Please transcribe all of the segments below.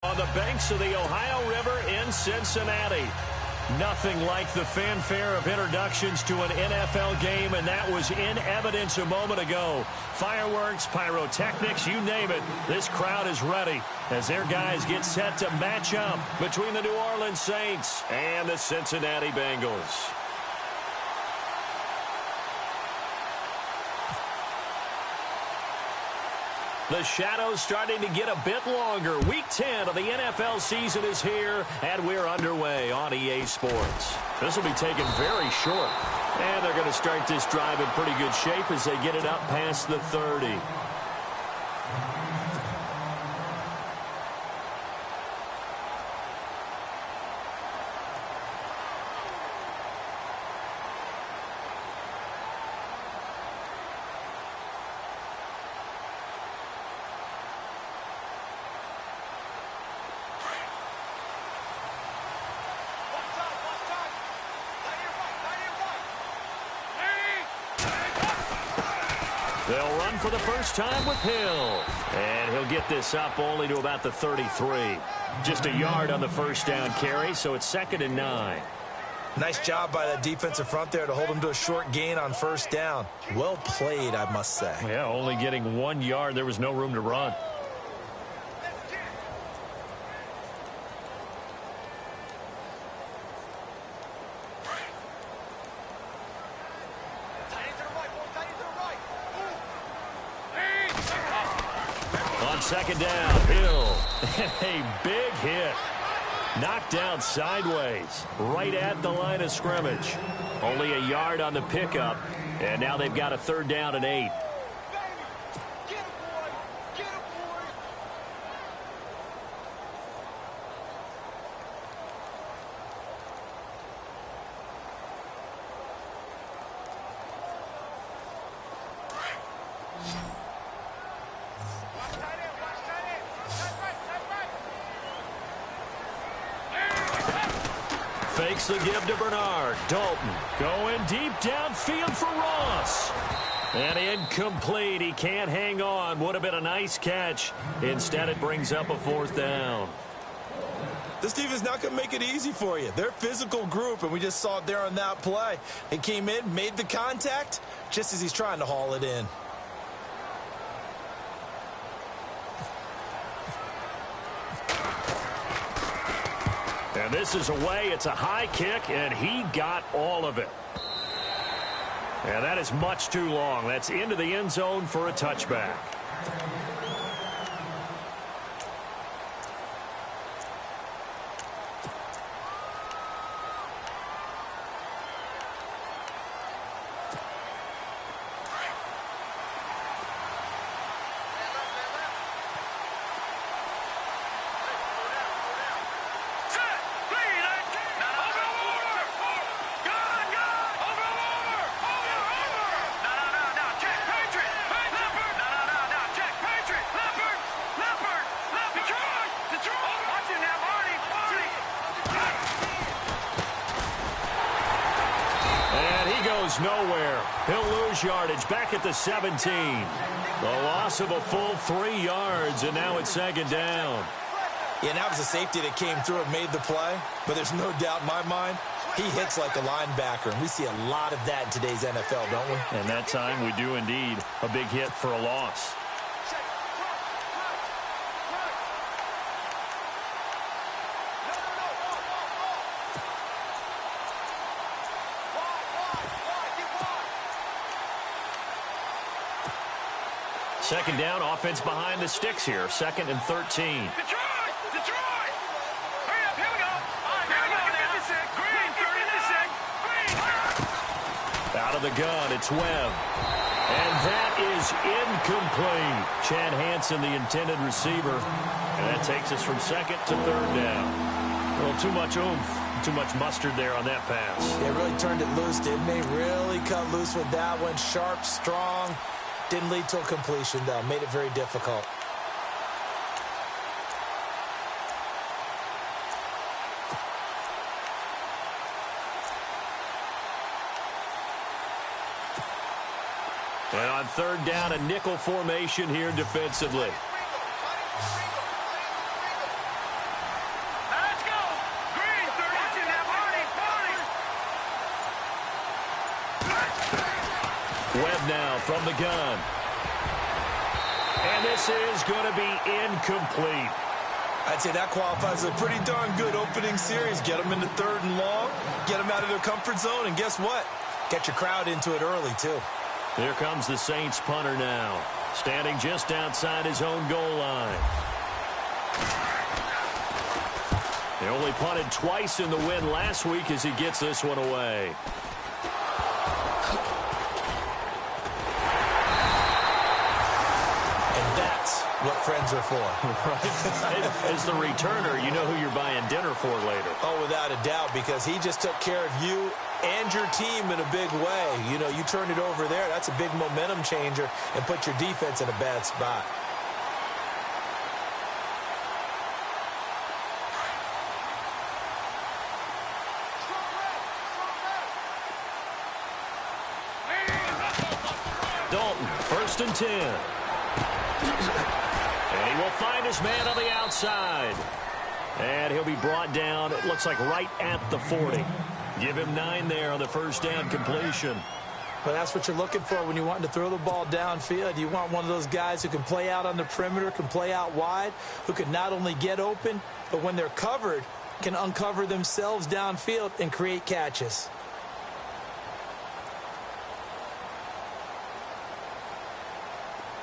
On the banks of the Ohio River in Cincinnati. Nothing like the fanfare of introductions to an NFL game, and that was in evidence a moment ago. Fireworks, pyrotechnics, you name it. This crowd is ready as their guys get set to match up between the New Orleans Saints and the Cincinnati Bengals. The shadow's starting to get a bit longer. Week 10 of the NFL season is here, and we're underway on EA Sports. This will be taken very short, and they're going to start this drive in pretty good shape as they get it up past the 30. They'll run for the first time with Hill. And he'll get this up only to about the 33. Just a yard on the first down carry, so it's 2nd and 9. Nice job by that defensive front there to hold him to a short gain on first down. Well played, I must say. Yeah, only getting 1 yard. There was no room to run. Second down, Hill. A big hit. Knocked down sideways, right at the line of scrimmage. Only a yard on the pickup, and now they've got a 3rd down and 8. Fakes the give to Bernard. Dalton going deep downfield for Ross. And incomplete. He can't hang on. Would have been a nice catch. Instead, it brings up a 4th down. This team is not going to make it easy for you. They're a physical group, and we just saw it there on that play. He came in, made the contact, just as he's trying to haul it in. And this is away. It's a high kick, and he got all of it. And that is much too long. That's into the end zone for a touchback. Nowhere. He'll lose yardage back at the 17. The loss of a full 3 yards, and now it's 2nd down. Yeah, that was a safety that came through and made the play, but there's no doubt in my mind, he hits like a linebacker, and we see a lot of that in today's NFL, don't we? And that time we do indeed. A big hit for a loss. Second down, offense behind the sticks here. 2nd and 13. Detroit! Hurry up, here we go. Here we go, 56. Green, 36. Green. Out of the gun, it's Webb. And that is incomplete. Chad Hansen, the intended receiver. And that takes us from 2nd to 3rd down. A little too much oomph, too much mustard there on that pass. They really turned it loose, didn't they? Really cut loose with that one. Sharp, strong. Didn't lead to a completion, though. Made it very difficult. And on 3rd down, a nickel formation here defensively. Webb now from the gun. And this is going to be incomplete. I'd say that qualifies as a pretty darn good opening series. Get them into 3rd and long, get them out of their comfort zone, and guess what? Get your crowd into it early, too. Here comes the Saints punter now, standing just outside his own goal line. They only punted twice in the win last week as he gets this one away. What friends are for. Right? As the returner, you know who you're buying dinner for later. Oh, without a doubt, because he just took care of you and your team in a big way. You know, you turn it over there, that's a big momentum changer and put your defense in a bad spot. Dalton, 1st and 10. And he will find his man on the outside. And he'll be brought down, it looks like right at the 40. Give him 9 there on the first down completion. But that's what you're looking for when you want to throw the ball downfield. You want one of those guys who can play out on the perimeter, can play out wide, who can not only get open, but when they're covered, can uncover themselves downfield and create catches.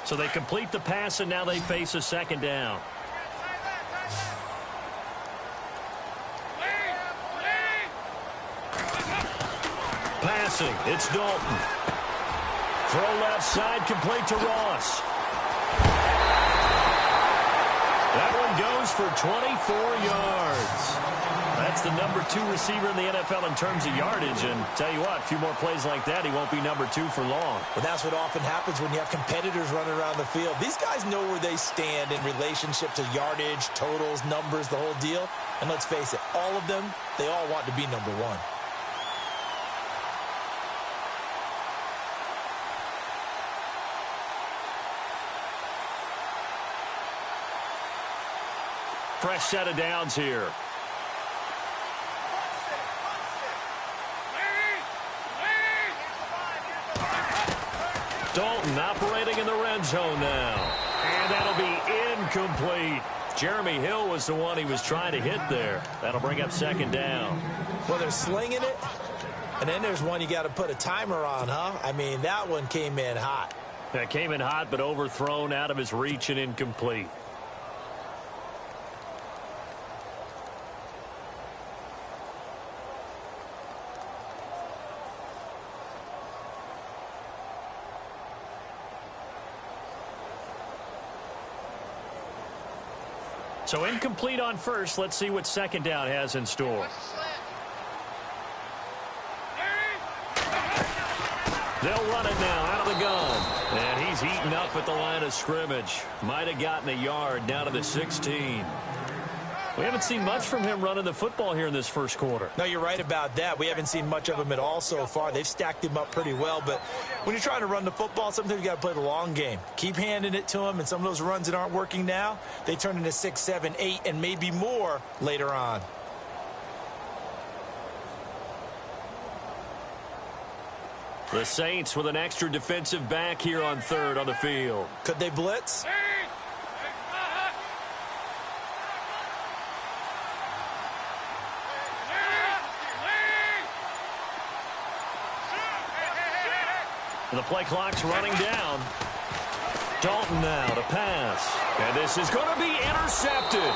So they complete the pass, and now they face a 2nd down. Passing, it's Dalton. Throw left side, complete to Ross. That one goes for 24 yards. That's the number 2 receiver in the NFL in terms of yardage. And tell you what, a few more plays like that, he won't be number 2 for long. Well, that's what often happens when you have competitors running around the field. These guys know where they stand in relationship to yardage, totals, numbers, the whole deal. And let's face it, all of them, they all want to be number 1. Fresh set of downs here. Dalton operating in the red zone now. And that'll be incomplete. Jeremy Hill was the one he was trying to hit there. That'll bring up 2nd down. Well, they're slinging it. And then there's one you got to put a timer on, huh? I mean, that one came in hot. That came in hot, but overthrown out of his reach and incomplete. So incomplete on first. Let's see what 2nd down has in store. They'll run it now out of the gun. And he's eaten up at the line of scrimmage. Might have gotten a yard down to the 16. We haven't seen much from him running the football here in this first quarter. No, you're right about that. We haven't seen much of him at all so far. They've stacked him up pretty well. But when you're trying to run the football, sometimes you got to play the long game. Keep handing it to him, and some of those runs that aren't working now, they turn into 6, 7, 8, and maybe more later on. The Saints with an extra defensive back here on 3rd on the field. Could they blitz? The play clock's running down. Dalton now to pass. And this is going to be intercepted.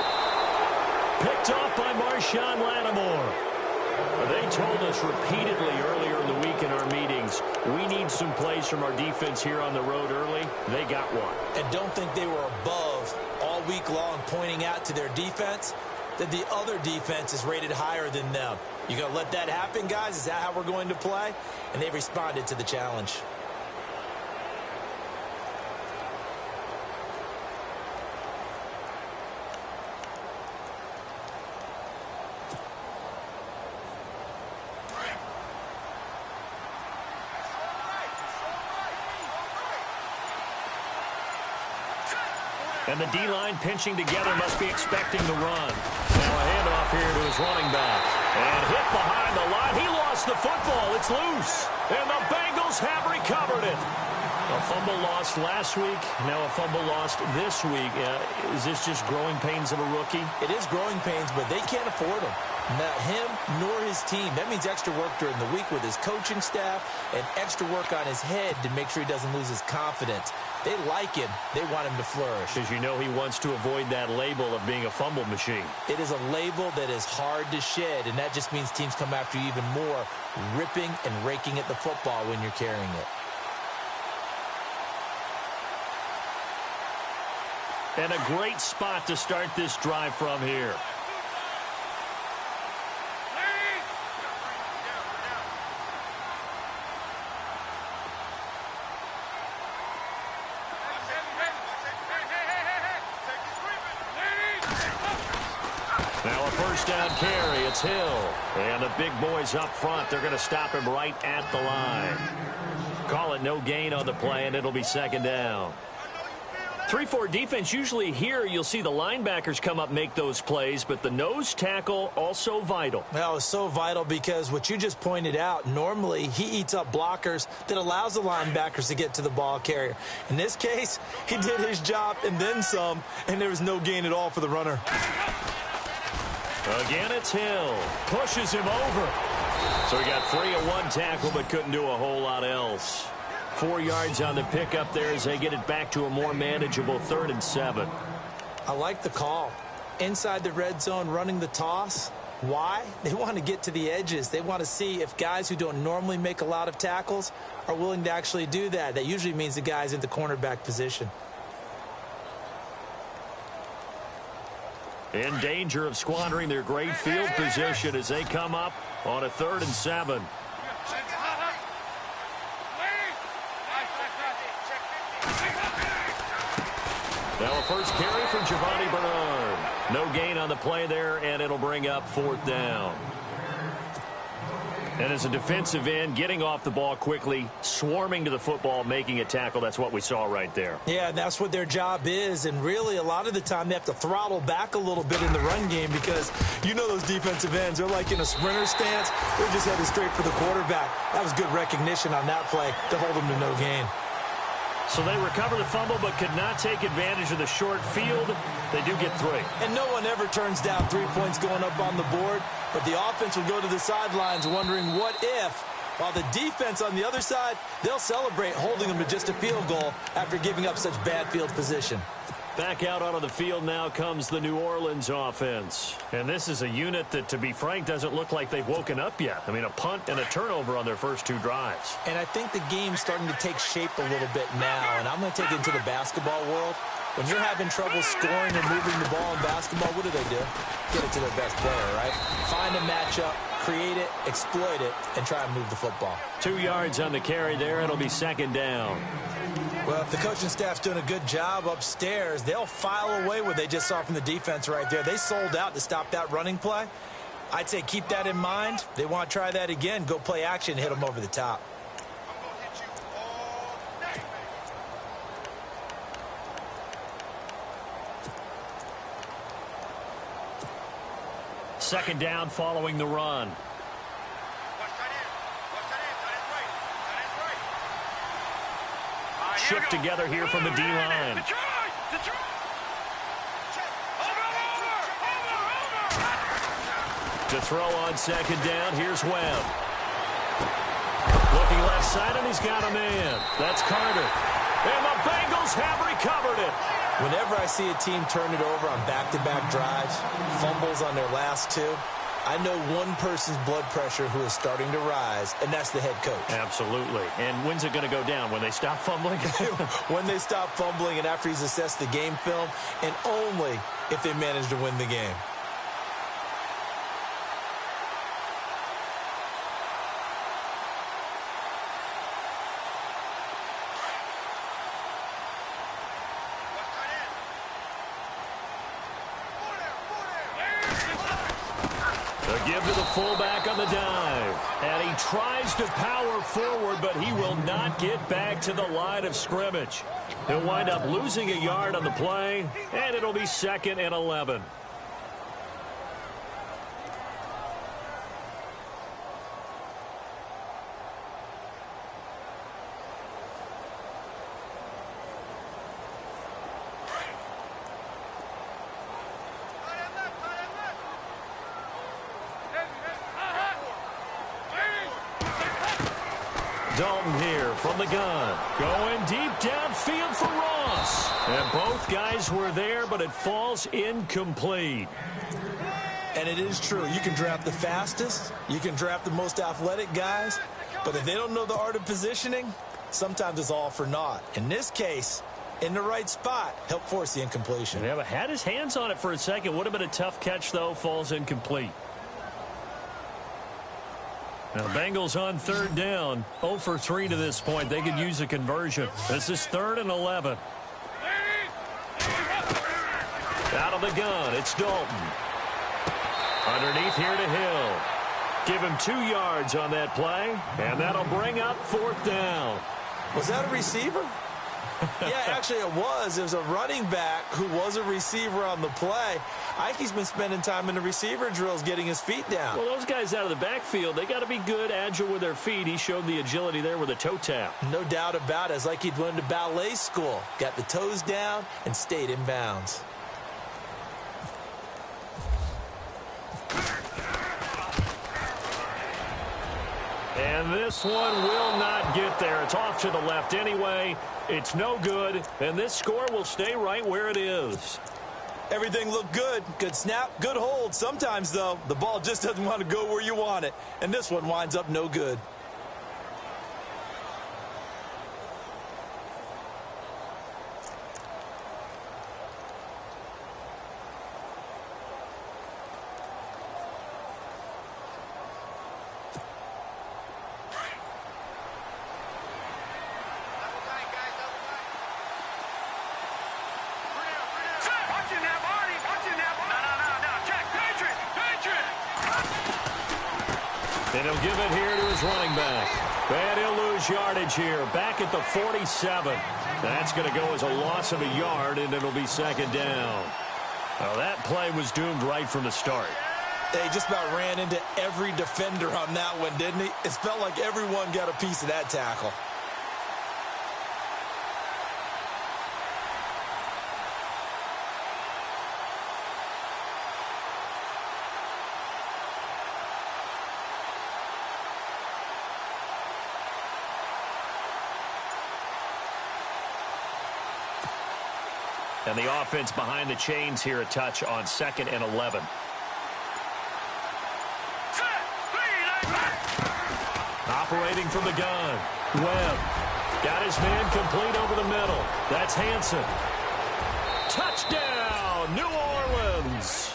Picked off by Marshawn Lattimore. They told us repeatedly earlier in the week in our meetings, we need some plays from our defense here on the road early. They got one. And don't think they were above all week long pointing out to their defense that the other defense is rated higher than them. You going to let that happen, guys? Is that how we're going to play? And they responded to the challenge. And the D-line pinching together must be expecting the run. Now a handoff here to his running back. And hit behind the line. He lost lost the football. It's loose. And the Bengals have recovered it. A fumble lost last week, now a fumble lost this week. Is this just growing pains of a rookie? It is growing pains, but they can't afford them. Not him nor his team. That means extra work during the week with his coaching staff and extra work on his head to make sure he doesn't lose his confidence. They like him. They want him to flourish. Because you know he wants to avoid that label of being a fumble machine. It is a label that is hard to shed, and that just means teams come after you even more, ripping and raking at the football when you're carrying it. And a great spot to start this drive from here. Now a first down carry. It's Hill. And the big boys up front. They're going to stop him right at the line. Call it no gain on the play, and it'll be second down. 3-4 defense, usually here you'll see the linebackers come up, make those plays, but the nose tackle also vital. Well, it's so vital because what you just pointed out, normally he eats up blockers that allows the linebackers to get to the ball carrier. In this case, he did his job and then some, and there was no gain at all for the runner. Again, it's Hill. Pushes him over. So he got free of one tackle but couldn't do a whole lot else. 4 yards on the pickup there as they get it back to a more manageable 3rd and 7. I like the call. Inside the red zone running the toss. Why? They want to get to the edges. They want to see if guys who don't normally make a lot of tackles are willing to actually do that. That usually means the guy's in the cornerback position. In danger of squandering their great field position as they come up on a 3rd and 7. Now a first carry from Giovanni Bernard. No gain on the play there, and it'll bring up 4th down. And as a defensive end, getting off the ball quickly, swarming to the football, making a tackle, that's what we saw right there. Yeah, that's what their job is, and really a lot of the time they have to throttle back a little bit in the run game because you know those defensive ends, they're like in a sprinter stance. They're just headed straight for the quarterback. That was good recognition on that play to hold them to no gain. So they recover the fumble but could not take advantage of the short field. They do get 3. And no one ever turns down 3 points going up on the board, but the offense will go to the sidelines wondering what if, while the defense on the other side, they'll celebrate holding them to just a field goal after giving up such bad field position. Back out onto the field now comes the New Orleans offense. And this is a unit that, to be frank, doesn't look like they've woken up yet. I mean, a punt and a turnover on their first 2 drives. And I think the game's starting to take shape a little bit now, and I'm going to take it into the basketball world. When you're having trouble scoring and moving the ball in basketball, what do? Get it to their best player, right? Find a matchup, create it, exploit it, and try and move the football. 2 yards on the carry there. It'll be second down. Well, if the coaching staff's doing a good job upstairs, they'll file away what they just saw from the defense right there. They sold out to stop that running play. I'd say keep that in mind. They want to try that again. Go play action, hit them over the top. Second down following the run. Shift together here from the D-line. To throw on second down, here's Webb. Looking left side, and he's got a man. That's Carter. And the Bengals have recovered it. Whenever I see a team turn it over on back-to-back drives, fumbles on their last 2, I know one person's blood pressure who is starting to rise, and that's the head coach. Absolutely. And when's it going to go down? When they stop fumbling? When they stop fumbling and after he's assessed the game film, and only if they manage to win the game. Give to the fullback on the dive. And he tries to power forward, but he will not get back to the line of scrimmage. He'll wind up losing a yard on the play, and it'll be 2nd and 11. Dalton here from the gun. Going deep downfield for Ross. And both guys were there, but it falls incomplete. And it is true. You can draft the fastest. You can draft the most athletic guys. But if they don't know the art of positioning, sometimes it's all for naught. In this case, in the right spot, help force the incompletion. Yeah, but had his hands on it for a second. Would have been a tough catch, though. Falls incomplete. Now, Bengals on third down. 0 for 3 to this point. They could use a conversion. This is 3rd and 11. Out of the gun, it's Dalton. Underneath here to Hill. Give him 2 yards on that play, and that'll bring up 4th down. Was that a receiver? Yeah, actually it was. It was a running back who was a receiver on the play. Ike's been spending time in the receiver drills getting his feet down. Well, those guys out of the backfield, they got to be good, agile with their feet. He showed the agility there with a toe tap. No doubt about it. It's like he'd went to ballet school. Got the toes down and stayed in bounds. And this one will not get there. It's off to the left anyway. It's no good, and this score will stay right where it is. Everything looked good. Good snap, good hold. Sometimes, though, the ball just doesn't want to go where you want it. And this one winds up no good. And he'll give it here to his running back. And he'll lose yardage here. Back at the 47. That's going to go as a loss of a yard, and it'll be 2nd down. Well, that play was doomed right from the start. They just about ran into every defender on that one, didn't he? It felt like everyone got a piece of that tackle. And the offense behind the chains here, a touch on 2nd and 11. Operating from the gun. Webb got his man complete over the middle. That's Hansen. Touchdown, New Orleans.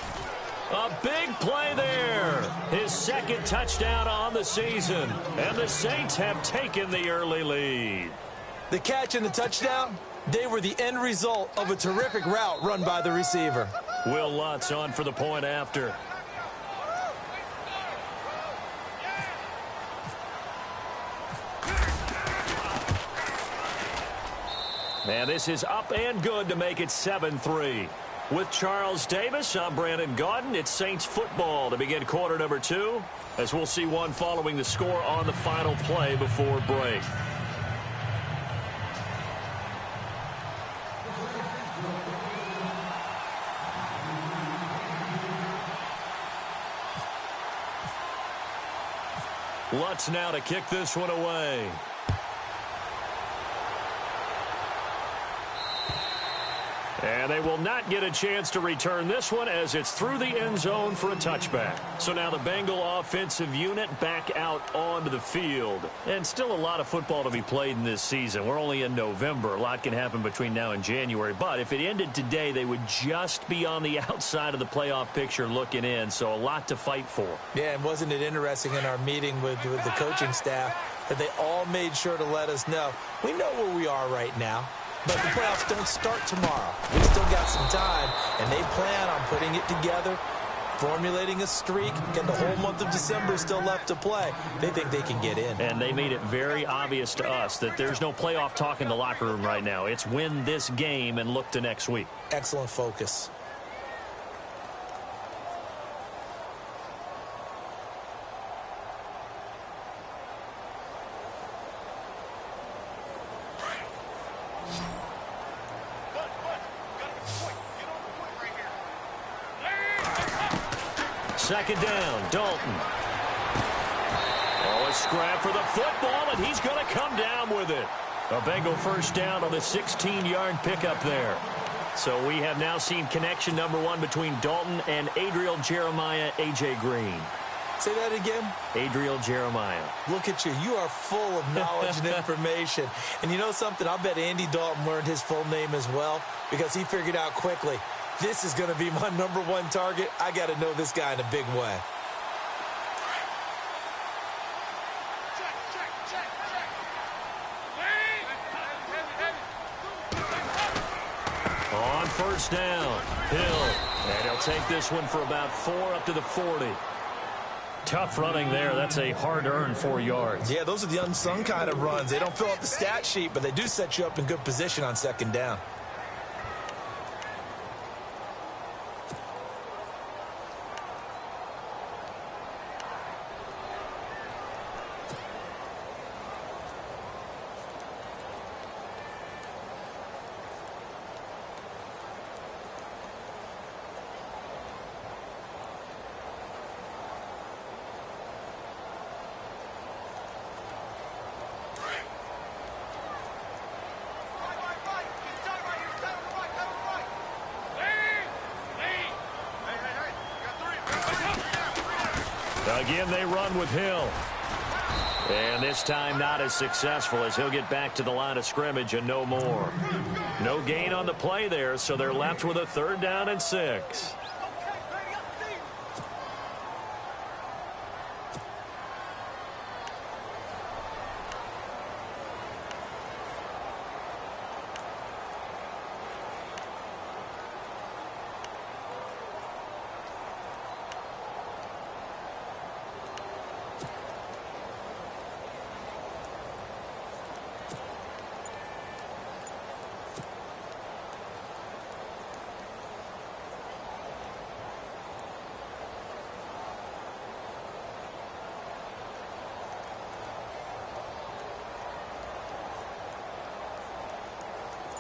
A big play there. His 2nd touchdown on the season. And the Saints have taken the early lead. The catch and the touchdown, they were the end result of a terrific route run by the receiver. Will Lutz on for the point after. And this is up and good to make it 7-3. With Charles Davis, I'm Brandon Gaudin. It's Saints football to begin quarter number 2, as we'll see one following the score on the final play before break. Lutz now to kick this one away. And they will not get a chance to return this one as it's through the end zone for a touchback. So now the Bengal offensive unit back out onto the field. And still a lot of football to be played in this season. We're only in November. A lot can happen between now and January. But if it ended today, they would just be on the outside of the playoff picture looking in. So a lot to fight for. Yeah, and wasn't it interesting in our meeting with the coaching staff that they all made sure to let us know, we know where we are right now. But the playoffs don't start tomorrow. We still got some time, and they plan on putting it together, formulating a streak, and the whole month of December still left to play. They think they can get in. And they made it very obvious to us that there's no playoff talk in the locker room right now. It's win this game and look to next week. Excellent focus. Second down, Dalton. Oh, A scrap for the football, and he's going to come down with it. A Bengal first down on the 16-yard pickup there. So we have now seen connection number 1 between Dalton and Adriel Jeremiah, A.J. Green. Say that again? Adriel Jeremiah. Look at you. You are full of knowledge and information. And you know something? I bet Andy Dalton learned his full name as well because he figured out quickly, this is going to be my number 1 target. I got to know this guy in a big way. On first down, Hill. And he'll take this one for about 4 up to the 40. Tough running there. That's a hard-earned 4 yards. Yeah, those are the unsung kind of runs. They don't fill up the stat sheet, but they do set you up in good position on second down. Again, they run with Hill. And this time not as successful as he'll get back to the line of scrimmage and no more. No gain on the play there, so they're left with a 3rd down and 6.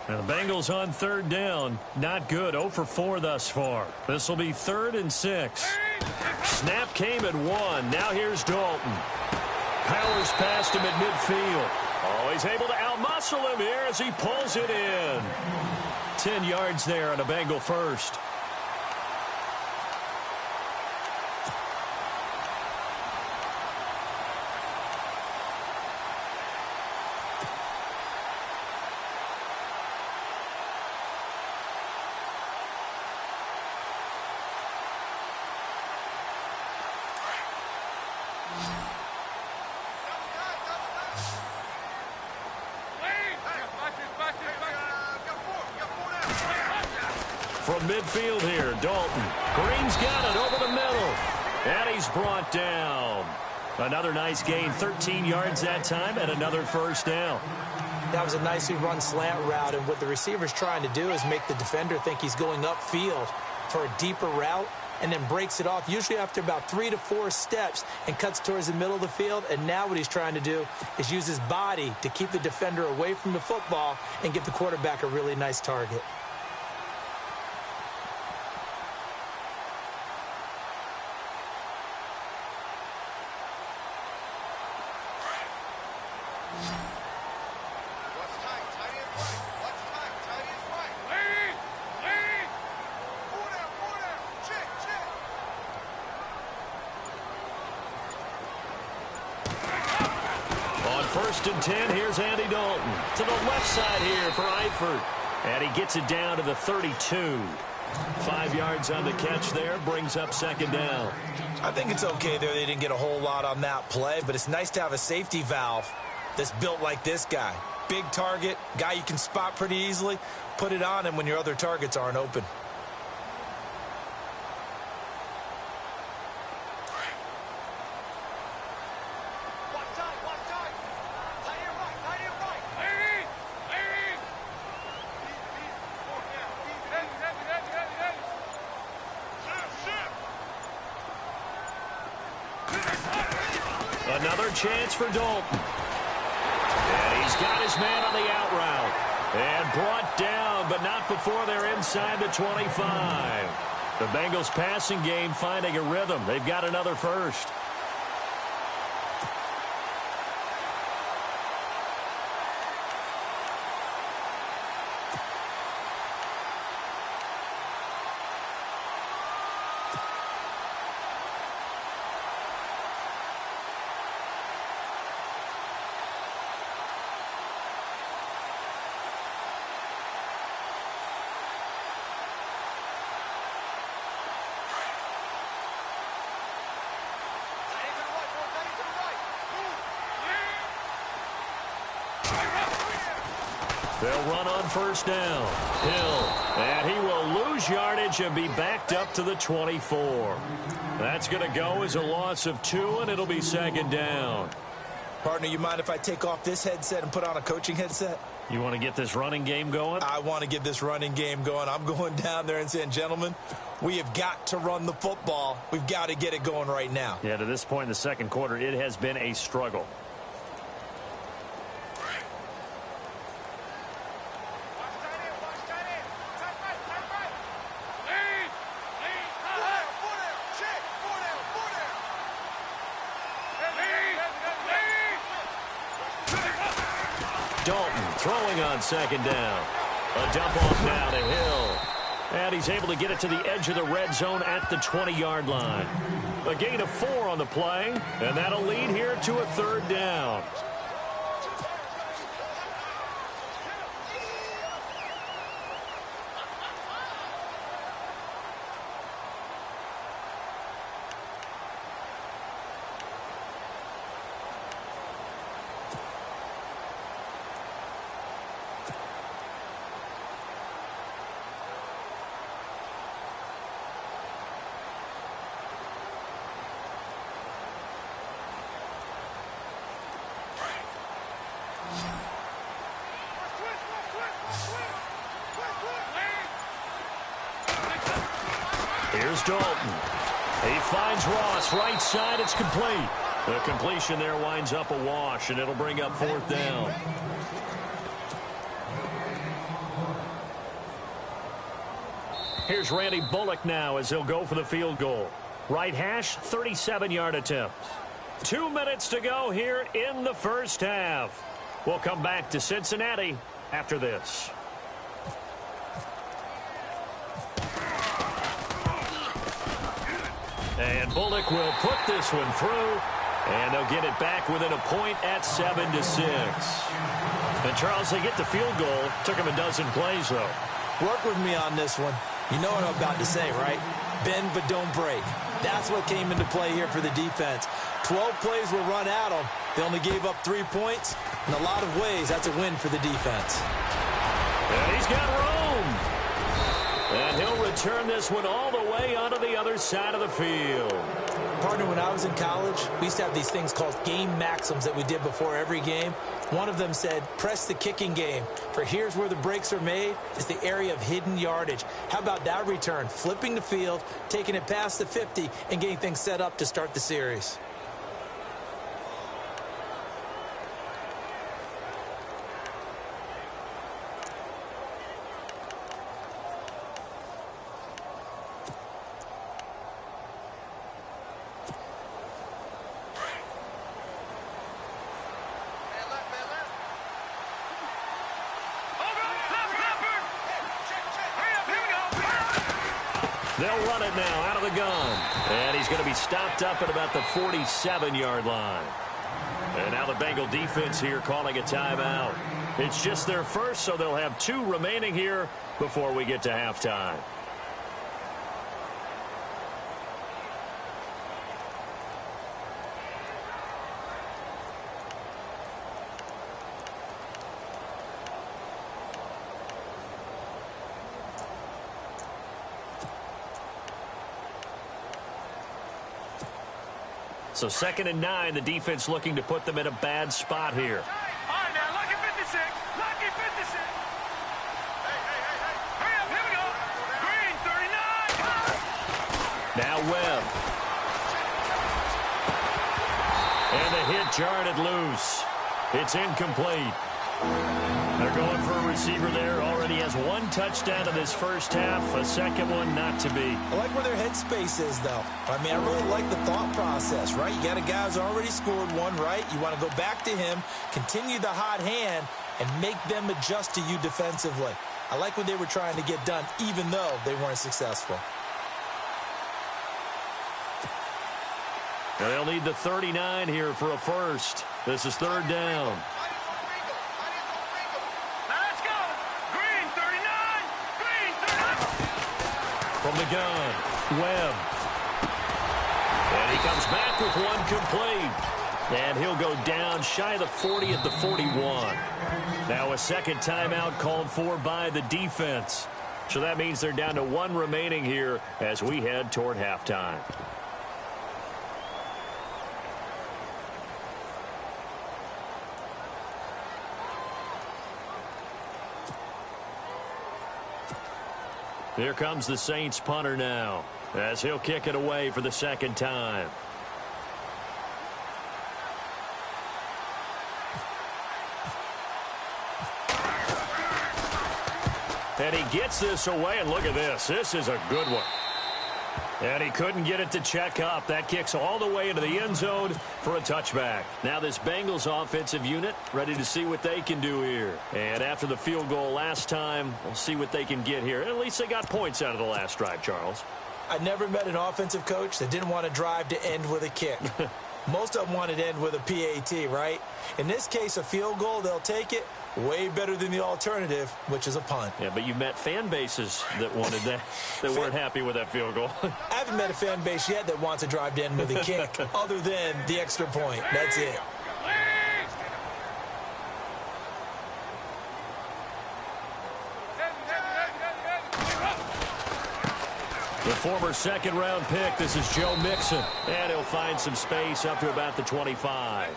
And the Bengals on 3rd down. Not good. 0 for 4 thus far. This will be 3rd and 6. Snap came at 1. Now here's Dalton. Powers past him at midfield. Oh, he's able to outmuscle him here as he pulls it in. 10 yards there on a Bengal first. From midfield here, Dalton. Green's got it over the middle. And he's brought down. Another nice gain, 13 yards that time, and another first down. That was a nicely run slant route, and what the receiver's trying to do is make the defender think he's going upfield for a deeper route, and then breaks it off, usually after about 3 to 4 steps, and cuts towards the middle of the field. And now what he's trying to do is use his body to keep the defender away from the football and give the quarterback a really nice target. First and 10, here's Andy Dalton. To the left side here for Eifert. And he gets it down to the 32. 5 yards on the catch there, brings up second down. I think it's okay there. They didn't get a whole lot on that play, but it's nice to have a safety valve that's built like this guy. Big target, guy you can spot pretty easily. Put it on him when your other targets aren't open. Another chance for Dalton. And he's got his man on the out route. And brought down, but not before they're inside the 25. The Bengals passing game finding a rhythm. They've got another first. They'll run on first down. Hill, and he will lose yardage and be backed up to the 24. That's going to go as a loss of 2, and it'll be second down. Partner, you mind if I take off this headset and put on a coaching headset? You want to get this running game going? I want to get this running game going. I'm going down there and saying, gentlemen, we have got to run the football. We've got to get it going right now. Yeah, to this point in the second quarter, it has been a struggle. Dalton throwing on second down. A dump off now to Hill. And he's able to get it to the edge of the red zone at the 20-yard line. A gain of 4 on the play, and that'll lead here to a third down. Here's Dalton. He finds Ross right side. It's complete. The completion there winds up a wash, and it'll bring up fourth down. Here's Randy Bullock now as he'll go for the field goal. Right hash, 37-yard attempt. 2 minutes to go here in the first half. We'll come back to Cincinnati after this. And Bullock will put this one through, and they'll get it back within a point at 7-6. And, Charles, they get the field goal. Took them a dozen plays, though. Work with me on this one. You know what I'm about to say, right? Bend but don't break. That's what came into play here for the defense. 12 plays were run at them. They only gave up 3 points. In a lot of ways, that's a win for the defense. And he's got room. And he'll return this one all the way onto the other side of the field. Partner, when I was in college, we used to have these things called game maxims that we did before every game. One of them said, press the kicking game. For here's where the breaks are made. It's the area of hidden yardage. How about that return? Flipping the field, taking it past the 50, and getting things set up to start the series. They'll run it now out of the gun. And he's going to be stopped up at about the 47-yard line. And now the Bengal defense here calling a timeout. It's just their first, so they'll have 2 remaining here before we get to halftime. So 2nd and 9, the defense looking to put them in a bad spot here. All right, now, lucky 56. Lucky 56. Hey. Hurry up, here we go. Green, 39. Now Webb. And the hit jarred it loose. It's incomplete. They're going for a receiver there. Already has 1 touchdown in this first half. A second one not to be. I like where their headspace is, though. I mean, I really like the thought process, right? You got a guy who's already scored 1, right? You want to go back to him, continue the hot hand, and make them adjust to you defensively. I like what they were trying to get done, even though they weren't successful. Now they'll need the 39 here for a first. This is 3rd down. From the gun, Webb. And he comes back with 1 complete. And he'll go down shy of the 40 at the 41. Now a second timeout called for by the defense. So that means they're down to one remaining here as we head toward halftime. Here comes the Saints punter now as he'll kick it away for the second time. And he gets this away, and look at this. This is a good one. And he couldn't get it to check up. That kicks all the way into the end zone for a touchback. Now this Bengals offensive unit ready to see what they can do here. And after the field goal last time, we'll see what they can get here. At least they got points out of the last drive, Charles. I never met an offensive coach that didn't want to drive to end with a kick. Most of them wanted to end with a PAT, right? In this case, a field goal, they'll take it. Way better than the alternative, which is a punt. Yeah, but you met fan bases that wanted that, that weren't happy with that field goal. I haven't met a fan base yet that wants to drive to end with a kick, other than the extra point. That's it. The former second-round pick, this is Joe Mixon. And he'll find some space up to about the 25.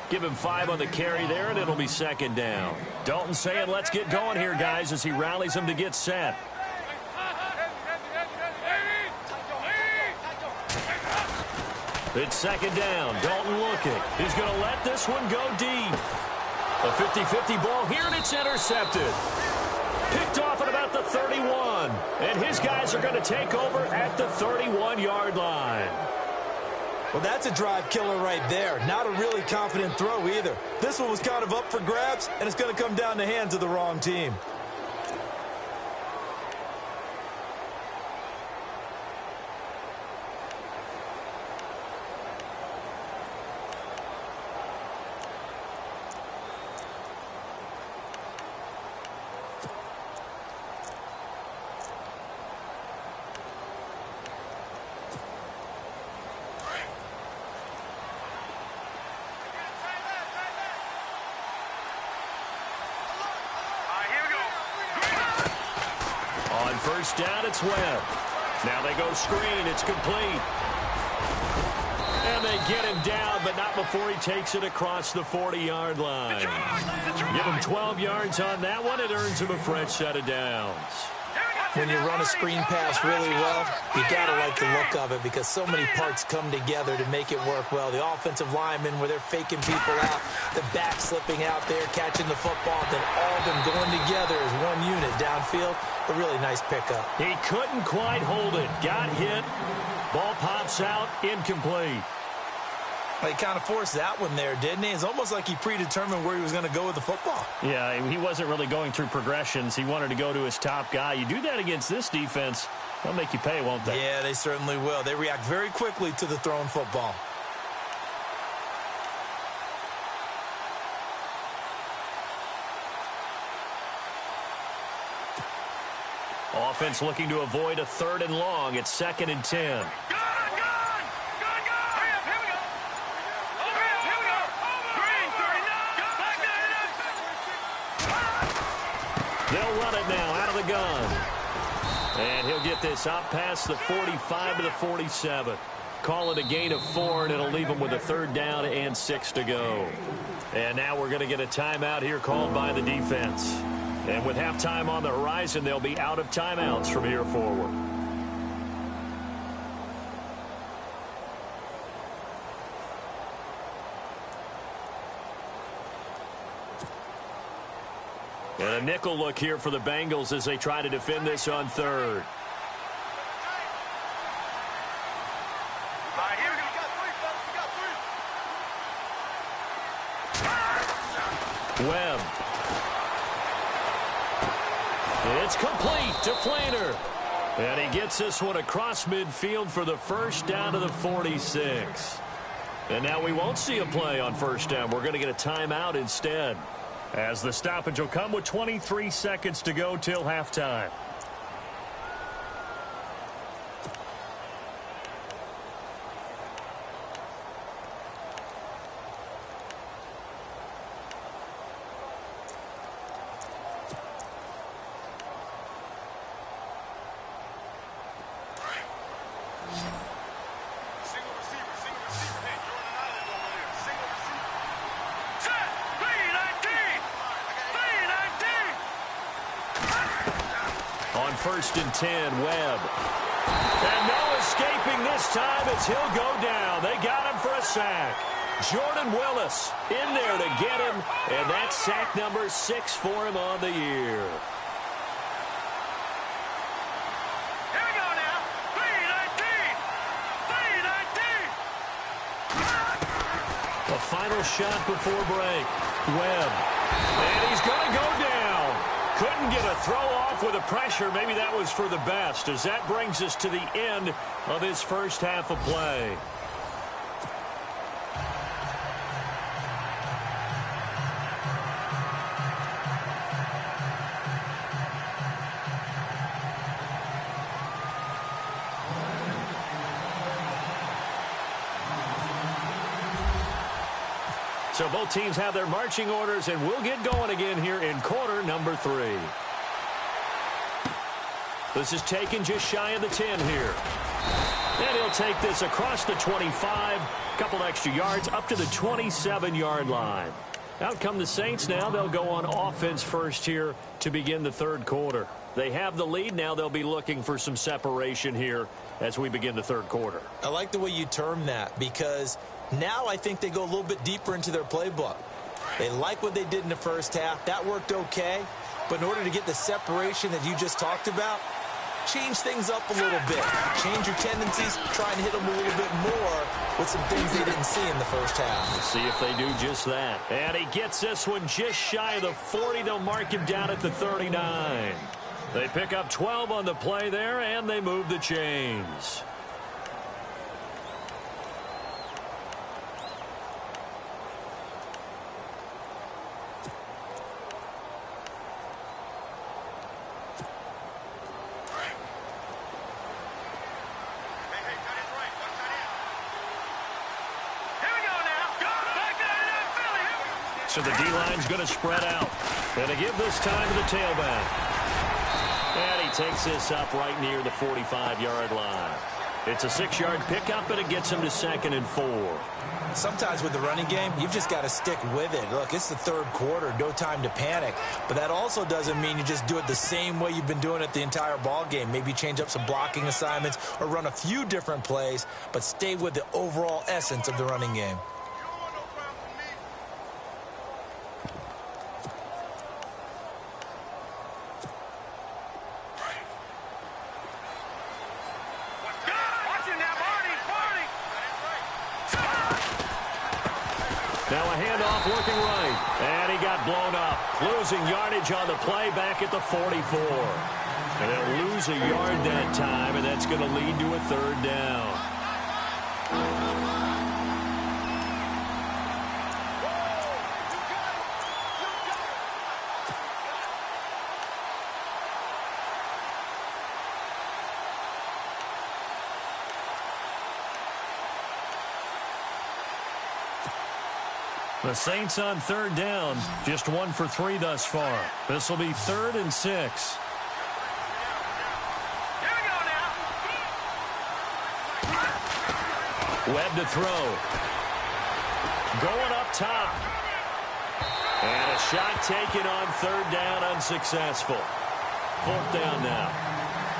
Give him 5 on the carry there, and it'll be second down. Dalton saying, let's get going here, guys, as he rallies them to get set. It's second down. Dalton looking. He's going to let this one go deep. A 50-50 ball here, and it's intercepted. Picked off at about the 31. And his guys are going to take over at the 31-yard line. Well, that's a drive killer right there. Not a really confident throw either. This one was kind of up for grabs, and it's going to come down the hands of the wrong team. First down, it's Webb. Now they go screen. It's complete. And they get him down, but not before he takes it across the 40-yard line. Give him 12 yards on that one. It earns him a fresh set of downs. When you run a screen pass really well, you got to like the look of it because so many parts come together to make it work well. The offensive linemen, where they're faking people out, the back slipping out there, catching the football, then all of them going together as one unit downfield. A really nice pickup. He couldn't quite hold it. Got hit. Ball pops out. Incomplete. Well, he kind of forced that one there, didn't he? It's almost like he predetermined where he was going to go with the football. Yeah, he wasn't really going through progressions. He wanted to go to his top guy. You do that against this defense, they'll make you pay, won't they? Yeah, they certainly will. They react very quickly to the thrown football. Offense looking to avoid a 3rd and long. It's 2nd and 10. They'll run it now out of the gun. And he'll get this up past the 45 to the 47. Call it a gain of 4, and it'll leave him with a 3rd down and 6 to go. And now we're going to get a timeout here called by the defense. And with halftime on the horizon, they'll be out of timeouts from here forward. And a nickel look here for the Bengals as they try to defend this on 3rd. Webb. It's complete to Flainer. And he gets this one across midfield for the first down to the 46. And now we won't see a play on first down. We're going to get a timeout instead, as the stoppage will come with 23 seconds to go till halftime. 1st and 10. Webb. And no escaping this time as he'll go down. They got him for a sack. Jordan Willis in there to get him, and that's sack number 6 for him on the year. Here we go now. 3-19. 3-19. The final shot before break. Webb. And he's going to go down. Couldn't get a throw off with the pressure. Maybe that was for the best, as that brings us to the end of his first half of play. So both teams have their marching orders, and we'll get going again here in quarter number 3. This is taken just shy of the 10 here. And he'll take this across the 25, couple extra yards, up to the 27-yard line. Out come the Saints now. They'll go on offense first here to begin the third quarter. They have the lead. Now they'll be looking for some separation here as we begin the third quarter. I like the way you term that, because now I think they go a little bit deeper into their playbook. They like what they did in the first half. That worked okay. But in order to get the separation that you just talked about, change things up a little bit. Change your tendencies. Try and hit them a little bit more with some things they didn't see in the first half. Let's see if they do just that. And he gets this one just shy of the 40. They'll mark him down at the 39. They pick up 12 on the play there, and they move the chains. So the D-line's going to spread out. And to give this time to the tailback. And he takes this up right near the 45-yard line. It's a 6-yard pickup, and it gets him to 2nd and 4. Sometimes with the running game, you've just got to stick with it. Look, it's the third quarter, no time to panic. But that also doesn't mean you just do it the same way you've been doing it the entire ball game. Maybe change up some blocking assignments or run a few different plays, but stay with the overall essence of the running game. Now a handoff working right. And he got blown up. Losing yardage on the play back at the 44. And they'll lose a yard that time, and that's going to lead to a 3rd down. The Saints on 3rd down, just 1 for 3 thus far. This will be 3rd and 6. Here we go now. Webb to throw. Going up top. And a shot taken on 3rd down, unsuccessful. 4th down now.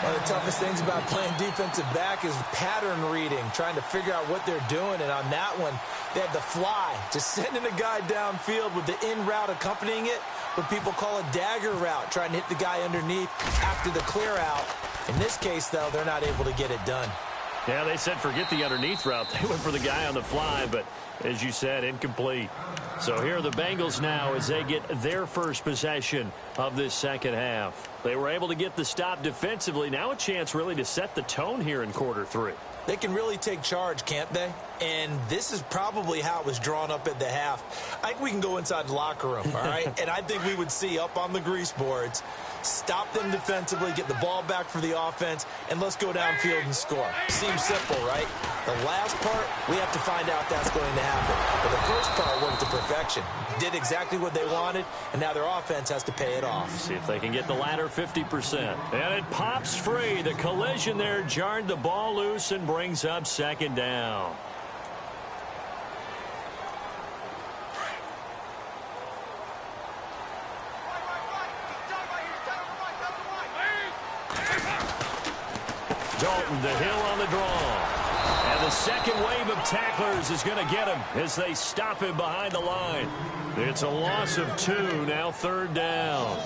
One of the toughest things about playing defensive back is pattern reading, trying to figure out what they're doing. And on that one, they had the fly, just sending a guy downfield with the in route accompanying it, what people call a dagger route, trying to hit the guy underneath after the clear out. In this case, though, they're not able to get it done. Yeah, they said forget the underneath route. They went for the guy on the fly, but as you said, incomplete. So here are the Bengals now as they get their first possession of this second half. They were able to get the stop defensively. Now a chance really to set the tone here in quarter 3. They can really take charge, can't they? And this is probably how it was drawn up at the half. I think we can go inside the locker room, all right? And I think we would see up on the grease boards, stop them defensively, get the ball back for the offense, and let's go downfield and score. Seems simple, right? The last part, we have to find out that's going to happen. But the first part worked to perfection. Did exactly what they wanted, and now their offense has to pay it off. See if they can get the latter 50%. And it pops free. The collision there jarred the ball loose and brings up 2nd down. Dalton to Hill on the draw. And the second wave of tacklers is going to get him as they stop him behind the line. It's a loss of 2, now 3rd down.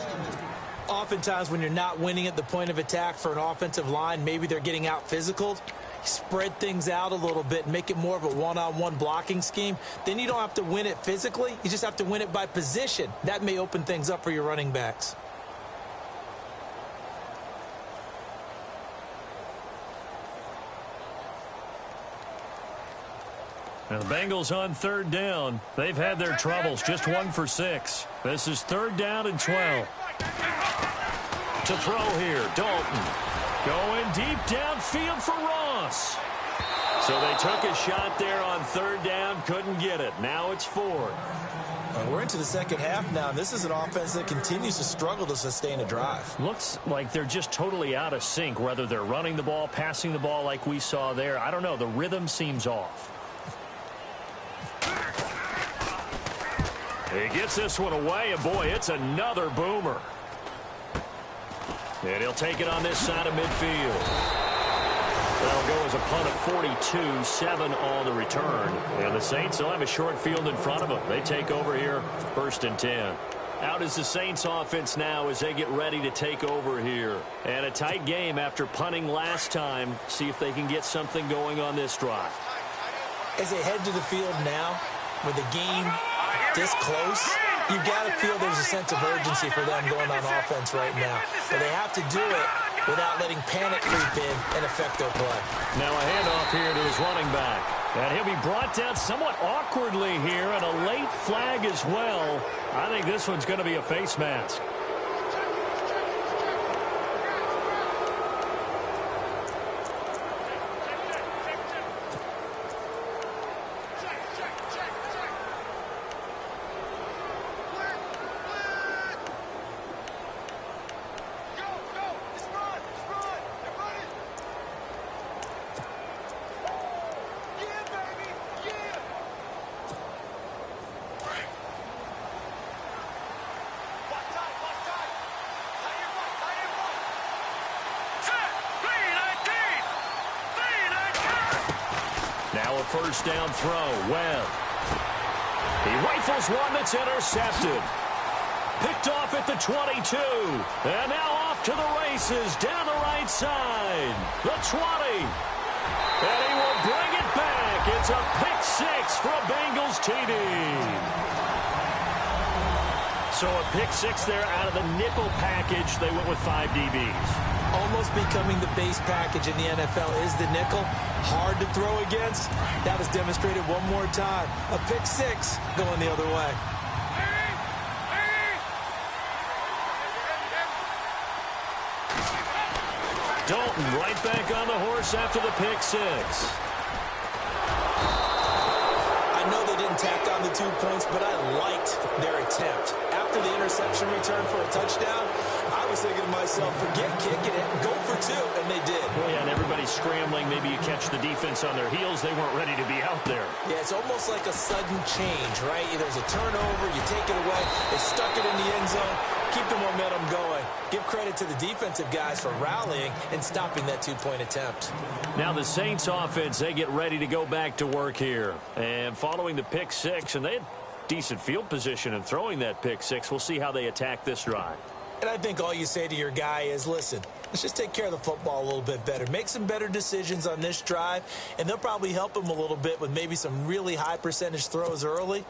Oftentimes when you're not winning at the point of attack for an offensive line, maybe they're getting out physical. Spread things out a little bit, make it more of a one-on-one blocking scheme. Then you don't have to win it physically. You just have to win it by position. That may open things up for your running backs. And the Bengals on 3rd down. They've had their troubles, just 1 for 6. This is 3rd down and 12. To throw here, Dalton. Going deep downfield for Ross. So they took a shot there on 3rd down, couldn't get it. Now it's 4th. We're into the second half now. This is an offense that continues to struggle to sustain a drive. Looks like they're just totally out of sync, whether they're running the ball, passing the ball like we saw there. I don't know. The rhythm seems off. He gets this one away, and boy, it's another boomer. And he'll take it on this side of midfield. That'll go as a punt of 42, 7 on the return. And the Saints will have a short field in front of them. They take over here, 1st and 10. Out is the Saints offense now as they get ready to take over here. And a tight game after punting last time. See if they can get something going on this drive. As they head to the field now, with the game this close, you've got to feel there's a sense of urgency for them going on offense right now. But they have to do it without letting panic creep in and affect their play. Now a handoff here to his running back. And he'll be brought down somewhat awkwardly here, and a late flag as well. I think this one's going to be a face mask. Now a 1st down throw. Webb. He rifles one that's intercepted. Picked off at the 22. And now off to the races down the right side. The 20. And he will bring it back. It's a pick 6 for a Bengals TD. So a pick 6 there out of the nickel package. They went with 5 DBs. Almost becoming the base package in the NFL is the nickel. Hard to throw against. That was demonstrated one more time. A pick 6 going the other way. Dalton right back on the horse after the pick 6. I know they didn't tack on the 2 points, but I liked their attempt. After the interception return for a touchdown, I was thinking to myself, forget kicking it, go for 2, and they did. Well, yeah, and everybody's scrambling. Maybe you catch the defense on their heels. They weren't ready to be out there. Yeah, it's almost like a sudden change, right? There's a turnover, you take it away, they stuck it in the end zone, keep the momentum going. Give credit to the defensive guys for rallying and stopping that 2-point attempt. Now the Saints offense, they get ready to go back to work here. And following the pick 6, and they had decent field position in throwing that pick 6. We'll see how they attack this drive. And I think all you say to your guy is, listen, let's just take care of the football a little bit better. Make some better decisions on this drive, and they'll probably help him a little bit with maybe some really high percentage throws early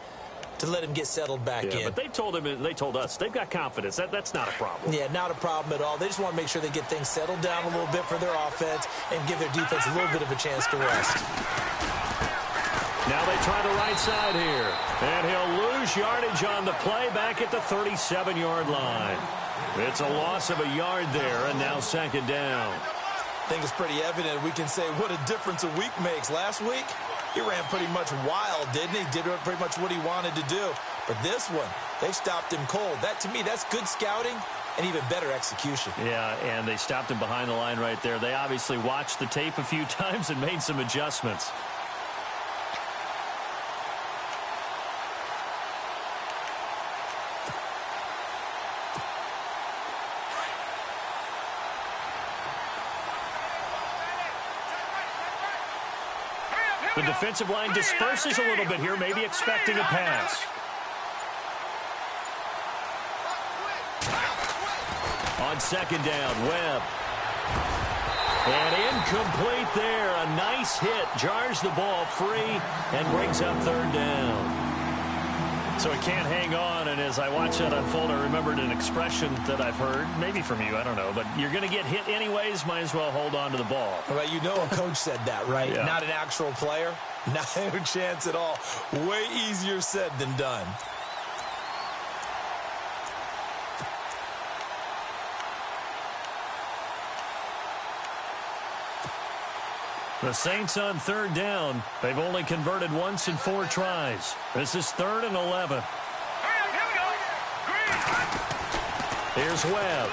to let him get settled back in. But they told us they've got confidence. That's not a problem. Yeah, not a problem at all. They just want to make sure they get things settled down a little bit for their offense and give their defense a little bit of a chance to rest. Now they try the right side here. And he'll lose yardage on the play back at the 37-yard line. It's a loss of a yard there, and now 2nd down. I think it's pretty evident. We can say what a difference a week makes. Last week, he ran pretty much wild, didn't he? Did pretty much what he wanted to do. But this one, they stopped him cold. That, to me, that's good scouting and even better execution. Yeah, and they stopped him behind the line right there. They obviously watched the tape a few times and made some adjustments. The defensive line disperses a little bit here, maybe expecting a pass. On second down, Webb. And incomplete there. A nice hit. Jars the ball free and brings up third down. So it can't hang on, and as I watch that unfold, I remembered an expression that I've heard, maybe from you, I don't know, but you're going to get hit anyways, might as well hold on to the ball. Well, you know a coach said that, right? Yeah. Not an actual player. Not a chance at all. Way easier said than done. The Saints on third down. They've only converted once in 4 tries. This is 3rd and 11. Here we go. Green. Here's Webb.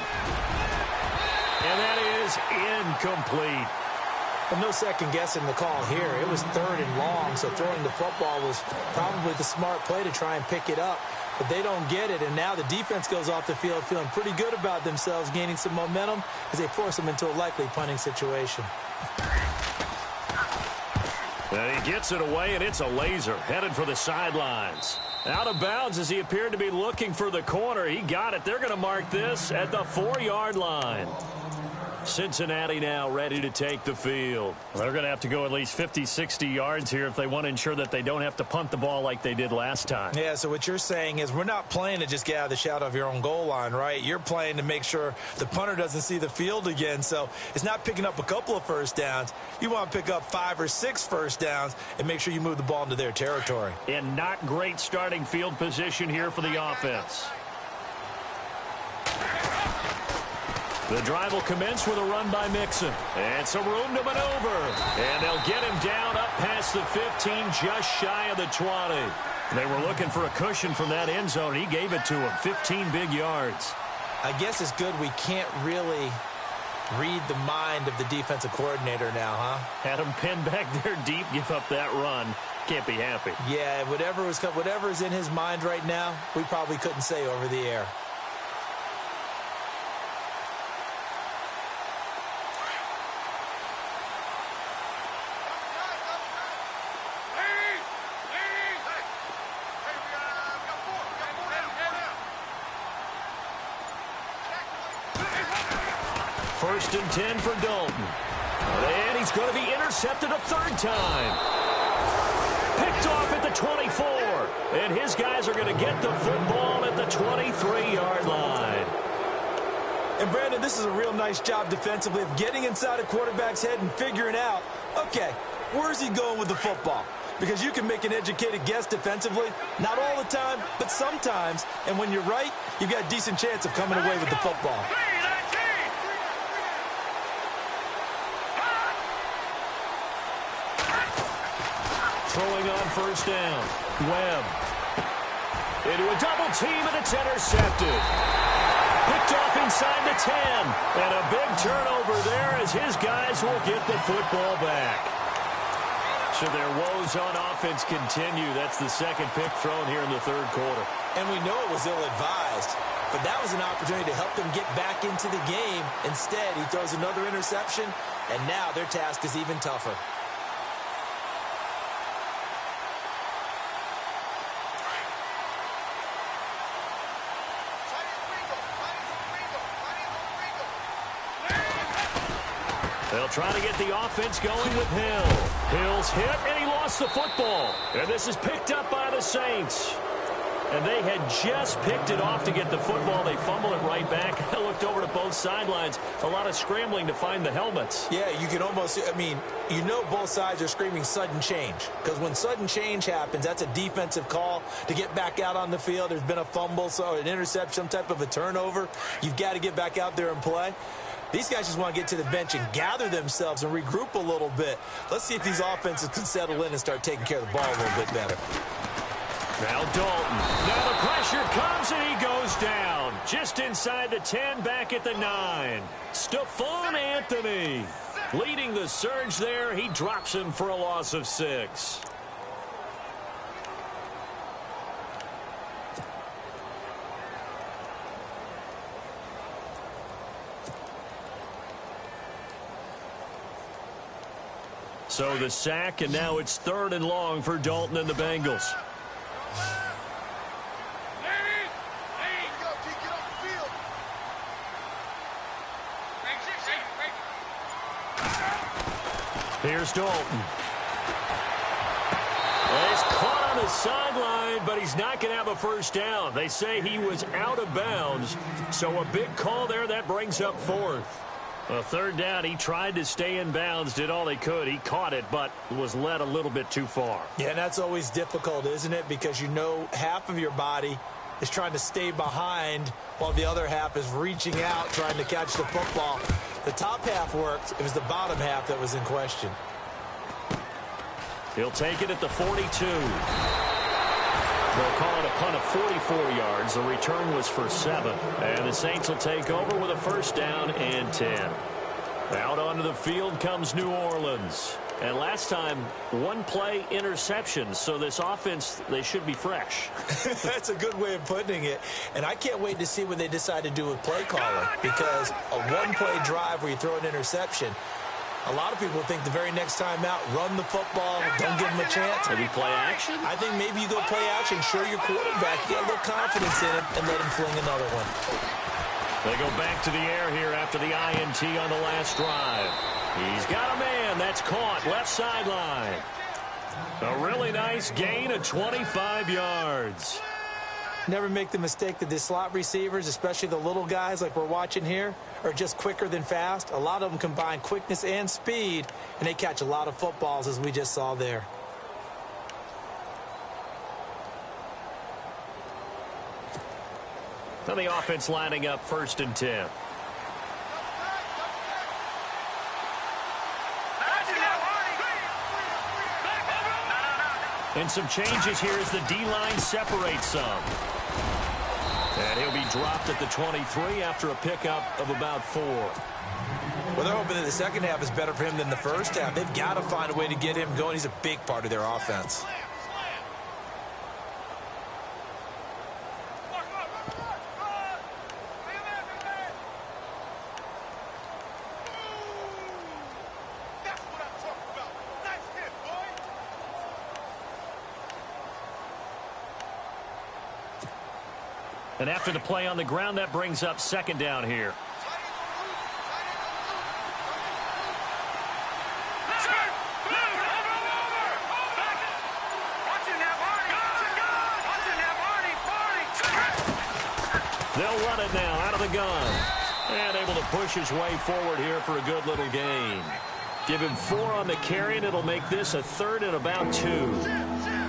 And that is incomplete. Well, no second guessing the call here. It was 3rd and long, so throwing the football was probably the smart play to try and pick it up. But they don't get it, and now the defense goes off the field feeling pretty good about themselves, gaining some momentum as they force them into a likely punting situation. And he gets it away, and it's a laser headed for the sidelines. Out of bounds as he appeared to be looking for the corner. He got it. They're going to mark this at the 4-yard line. Cincinnati now ready to take the field. They're going to have to go at least 50, 60 yards here if they want to ensure that they don't have to punt the ball like they did last time. Yeah, so what you're saying is we're not playing to just get out of the shadow of your own goal line, right? You're playing to make sure the punter doesn't see the field again. So it's not picking up a couple of first downs. You want to pick up 5 or 6 first downs and make sure you move the ball into their territory. And not great starting field position here for the offense. The drive will commence with a run by Mixon. And some room to maneuver. And they'll get him down up past the 15, just shy of the 20. They were looking for a cushion from that end zone. He gave it to him. 15 big yards. I guess it's good we can't really read the mind of the defensive coordinator now, huh? Had him pinned back there deep, give up that run. Can't be happy. Yeah, whatever is in his mind right now, we probably couldn't say over the air. First and 10 for Dalton. And he's going to be intercepted a 3rd time. Picked off at the 24. And his guys are going to get the football at the 23-yard line. And, Brandon, this is a real nice job defensively of getting inside a quarterback's head and figuring out, okay, where's he going with the football? Because you can make an educated guess defensively, not all the time, but sometimes. And when you're right, you've got a decent chance of coming away with the football. Throwing on first down. Webb. Into a double team, and it's intercepted. Picked off inside the 10. And a big turnover there as his guys will get the football back. So their woes on offense continue. That's the second pick thrown here in the 3rd quarter. And we know it was ill-advised, but that was an opportunity to help them get back into the game. Instead, he throws another interception, and now their task is even tougher. They'll try to get the offense going with Hill. Hill's hit, and he lost the football. And this is picked up by the Saints. And they had just picked it off to get the football. They fumble it right back. I looked over to both sidelines. A lot of scrambling to find the helmets. Yeah, you can almost, you know both sides are screaming sudden change. Because when sudden change happens, that's a defensive call to get back out on the field. There's been a fumble, so an interception, some type of a turnover. You've got to get back out there and play. These guys just want to get to the bench and gather themselves and regroup a little bit. Let's see if these offenses can settle in and start taking care of the ball a little bit better. Now Dalton. Now the pressure comes and he goes down. Just inside the 10, back at the 9. Stephon Anthony leading the surge there. He drops him for a loss of 6. So the sack, and now it's 3rd and long for Dalton and the Bengals. Here's Dalton. Well, he's caught on the sideline, but he's not going to have a first down. They say he was out of bounds, so a big call there. That brings up 4th. A 3rd down, he tried to stay in bounds, did all he could. He caught it, but was led a little bit too far. Yeah, and that's always difficult, isn't it? Because you know half of your body is trying to stay behind while the other half is reaching out, trying to catch the football. The top half worked. It was the bottom half that was in question. He'll take it at the 42. They'll call it a punt of 44 yards. The return was for 7. And the Saints will take over with a first down and 10. Out onto the field comes New Orleans. And last time, 1-play interception. So this offense, they should be fresh. That's a good way of putting it. And I can't wait to see what they decide to do with play calling. Because a 1-play drive where you throw an interception, a lot of people think the very next time out, run the football, don't give them a chance. Maybe play action? I think maybe you go play action, show your quarterback, you got a little confidence in him, and let him fling another one. They go back to the air here after the INT on the last drive. He's got a man. That's caught. Left sideline. A really nice gain of 25 yards. Never make the mistake that the slot receivers, especially the little guys like we're watching here, are just quicker than fast. A lot of them combine quickness and speed, and they catch a lot of footballs, as we just saw there. So the offense lining up 1st and 10. And some changes here as the D-line separates some. And he'll be dropped at the 23 after a pickup of about 4. Well, they're hoping that the second half is better for him than the first half. They've got to find a way to get him going. He's a big part of their offense. And after the play on the ground, that brings up 2nd down here. They'll run it now out of the gun. And able to push his way forward here for a good little gain. Give him 4 on the carry, and it'll make this a 3rd and about 2.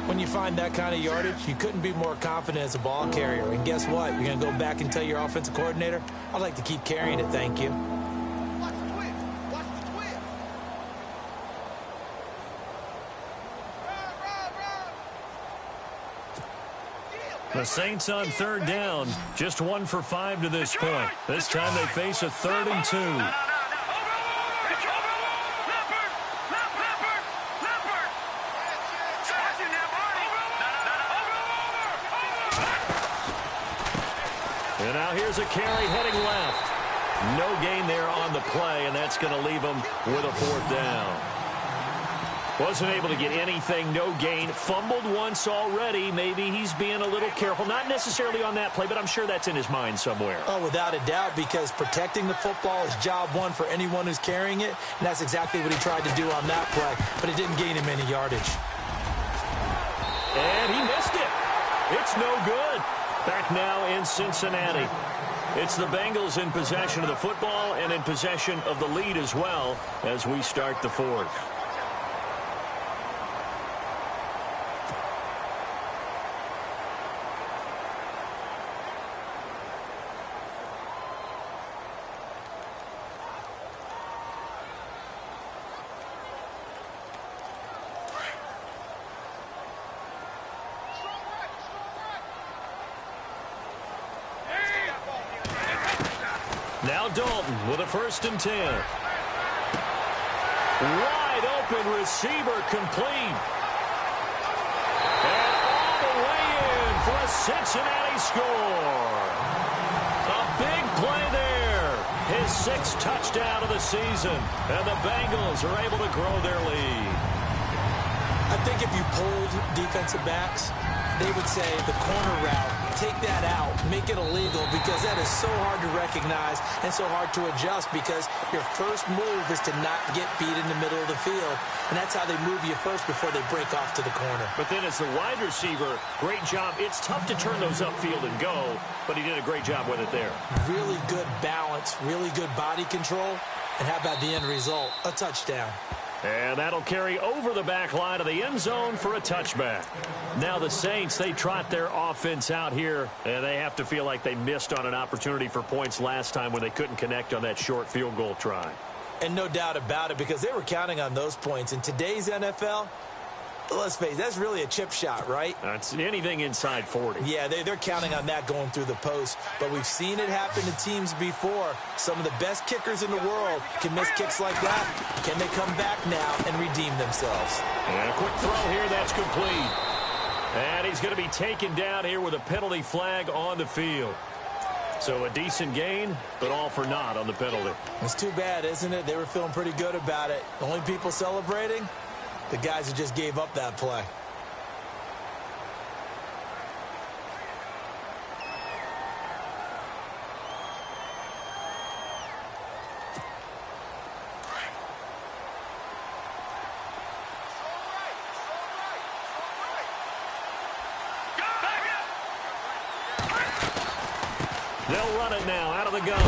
When you find that kind of yardage, you couldn't be more confident as a ball carrier. And guess what? You're going to go back and tell your offensive coordinator, I'd like to keep carrying it, thank you. Watch the twist. Watch the twist. The Saints on 3rd down, just 1 for 5 to this point. This time they face a 3rd and 2. And now here's a carry heading left. No gain there on the play, and that's going to leave him with a 4th down. Wasn't able to get anything, no gain. Fumbled once already. Maybe he's being a little careful. Not necessarily on that play, but I'm sure that's in his mind somewhere. Oh, without a doubt, because protecting the football is job 1 for anyone who's carrying it, and that's exactly what he tried to do on that play, but it didn't gain him any yardage. And he missed it. It's no good. Back now in Cincinnati. It's the Bengals in possession of the football and in possession of the lead as well as we start the 4th. Now Dalton with a 1st and 10. Wide open receiver complete. And all the way in for a Cincinnati score. A big play there. his 6th touchdown of the season, and the Bengals are able to grow their lead. I think if you polled defensive backs, they would say the corner route, take that out, make it illegal, because that is so hard to recognize and so hard to adjust, because your first move is to not get beat in the middle of the field, and that's how they move you first before they break off to the corner. But then as the wide receiver, great job. It's tough to turn those upfield and go, but he did a great job with it there. Really good balance, really good body control, and how about the end result? A touchdown. And that'll carry over the back line of the end zone for a touchback. Now the Saints, they trot their offense out here, and they have to feel like they missed on an opportunity for points last time when they couldn't connect on that short field goal try. And no doubt about it, because they were counting on those points. In today's NFL, let's face it, that's really a chip shot, right? That's anything inside 40. Yeah, they're counting on that going through the post. But we've seen it happen to teams before. Some of the best kickers in the world can miss kicks like that. Can they come back now and redeem themselves? And a quick throw here, that's complete. And he's going to be taken down here with a penalty flag on the field. So a decent gain, but all for naught on the penalty. It's too bad, isn't it? They were feeling pretty good about it. The only people celebrating, the guys who just gave up that play. They'll run it now out of the gun.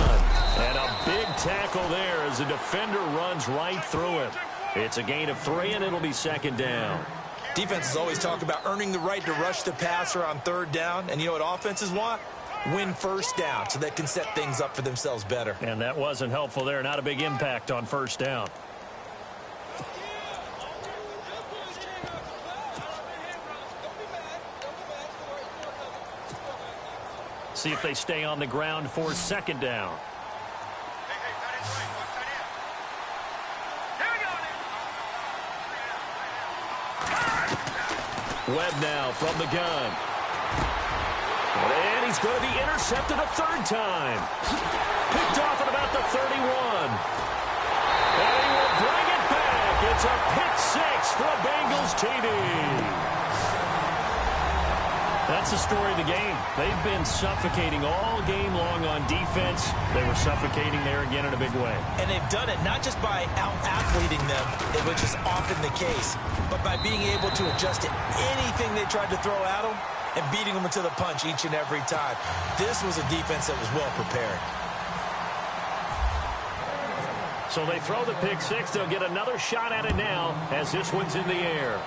And a big tackle there as the defender runs right through him. It's a gain of 3, and it'll be 2nd down. Defenses always talk about earning the right to rush the passer on 3rd down. And you know what offenses want? Win 1st down so they can set things up for themselves better. And that wasn't helpful there. Not a big impact on 1st down. See if they stay on the ground for 2nd down. Webb now from the gun. And he's going to be intercepted a 3rd time. Picked off at about the 31. And he will bring it back. It's a pick 6 for a Bengals TD. That's the story of the game. They've been suffocating all game long on defense. They were suffocating there again in a big way. And they've done it not just by out-athleting them, which is often the case, but by being able to adjust to anything they tried to throw at them and beating them into the punch each and every time. This was a defense that was well prepared. So they throw the pick 6. They'll get another shot at it now as this one's in the air.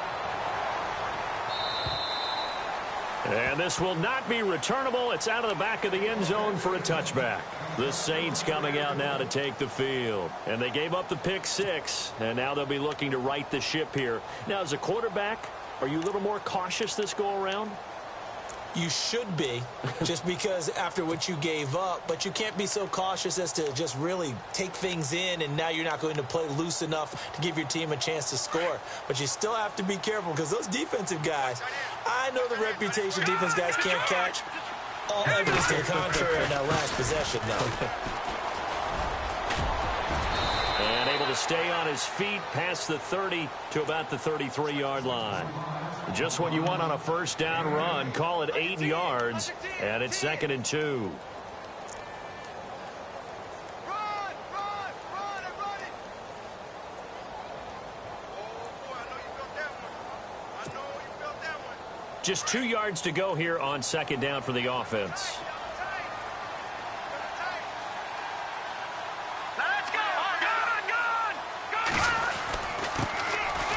And this will not be returnable. It's out of the back of the end zone for a touchback. The Saints coming out now to take the field. And they gave up the pick 6, and now they'll be looking to right the ship here. Now, as a quarterback, are you a little more cautious this go-around? You should be, just because after what you gave up, but you can't be so cautious as to just really take things in, and now you're not going to play loose enough to give your team a chance to score. But you still have to be careful, because those defensive guys, I know the reputation defense guys can't catch. All evidence to the contrary in that last possession, though. And able to stay on his feet past the 30 to about the 33-yard line. Just what you want on a 1st down run. Call it 8 yards, and it's 2nd and 2. Just 2 yards to go here on 2nd down for the offense.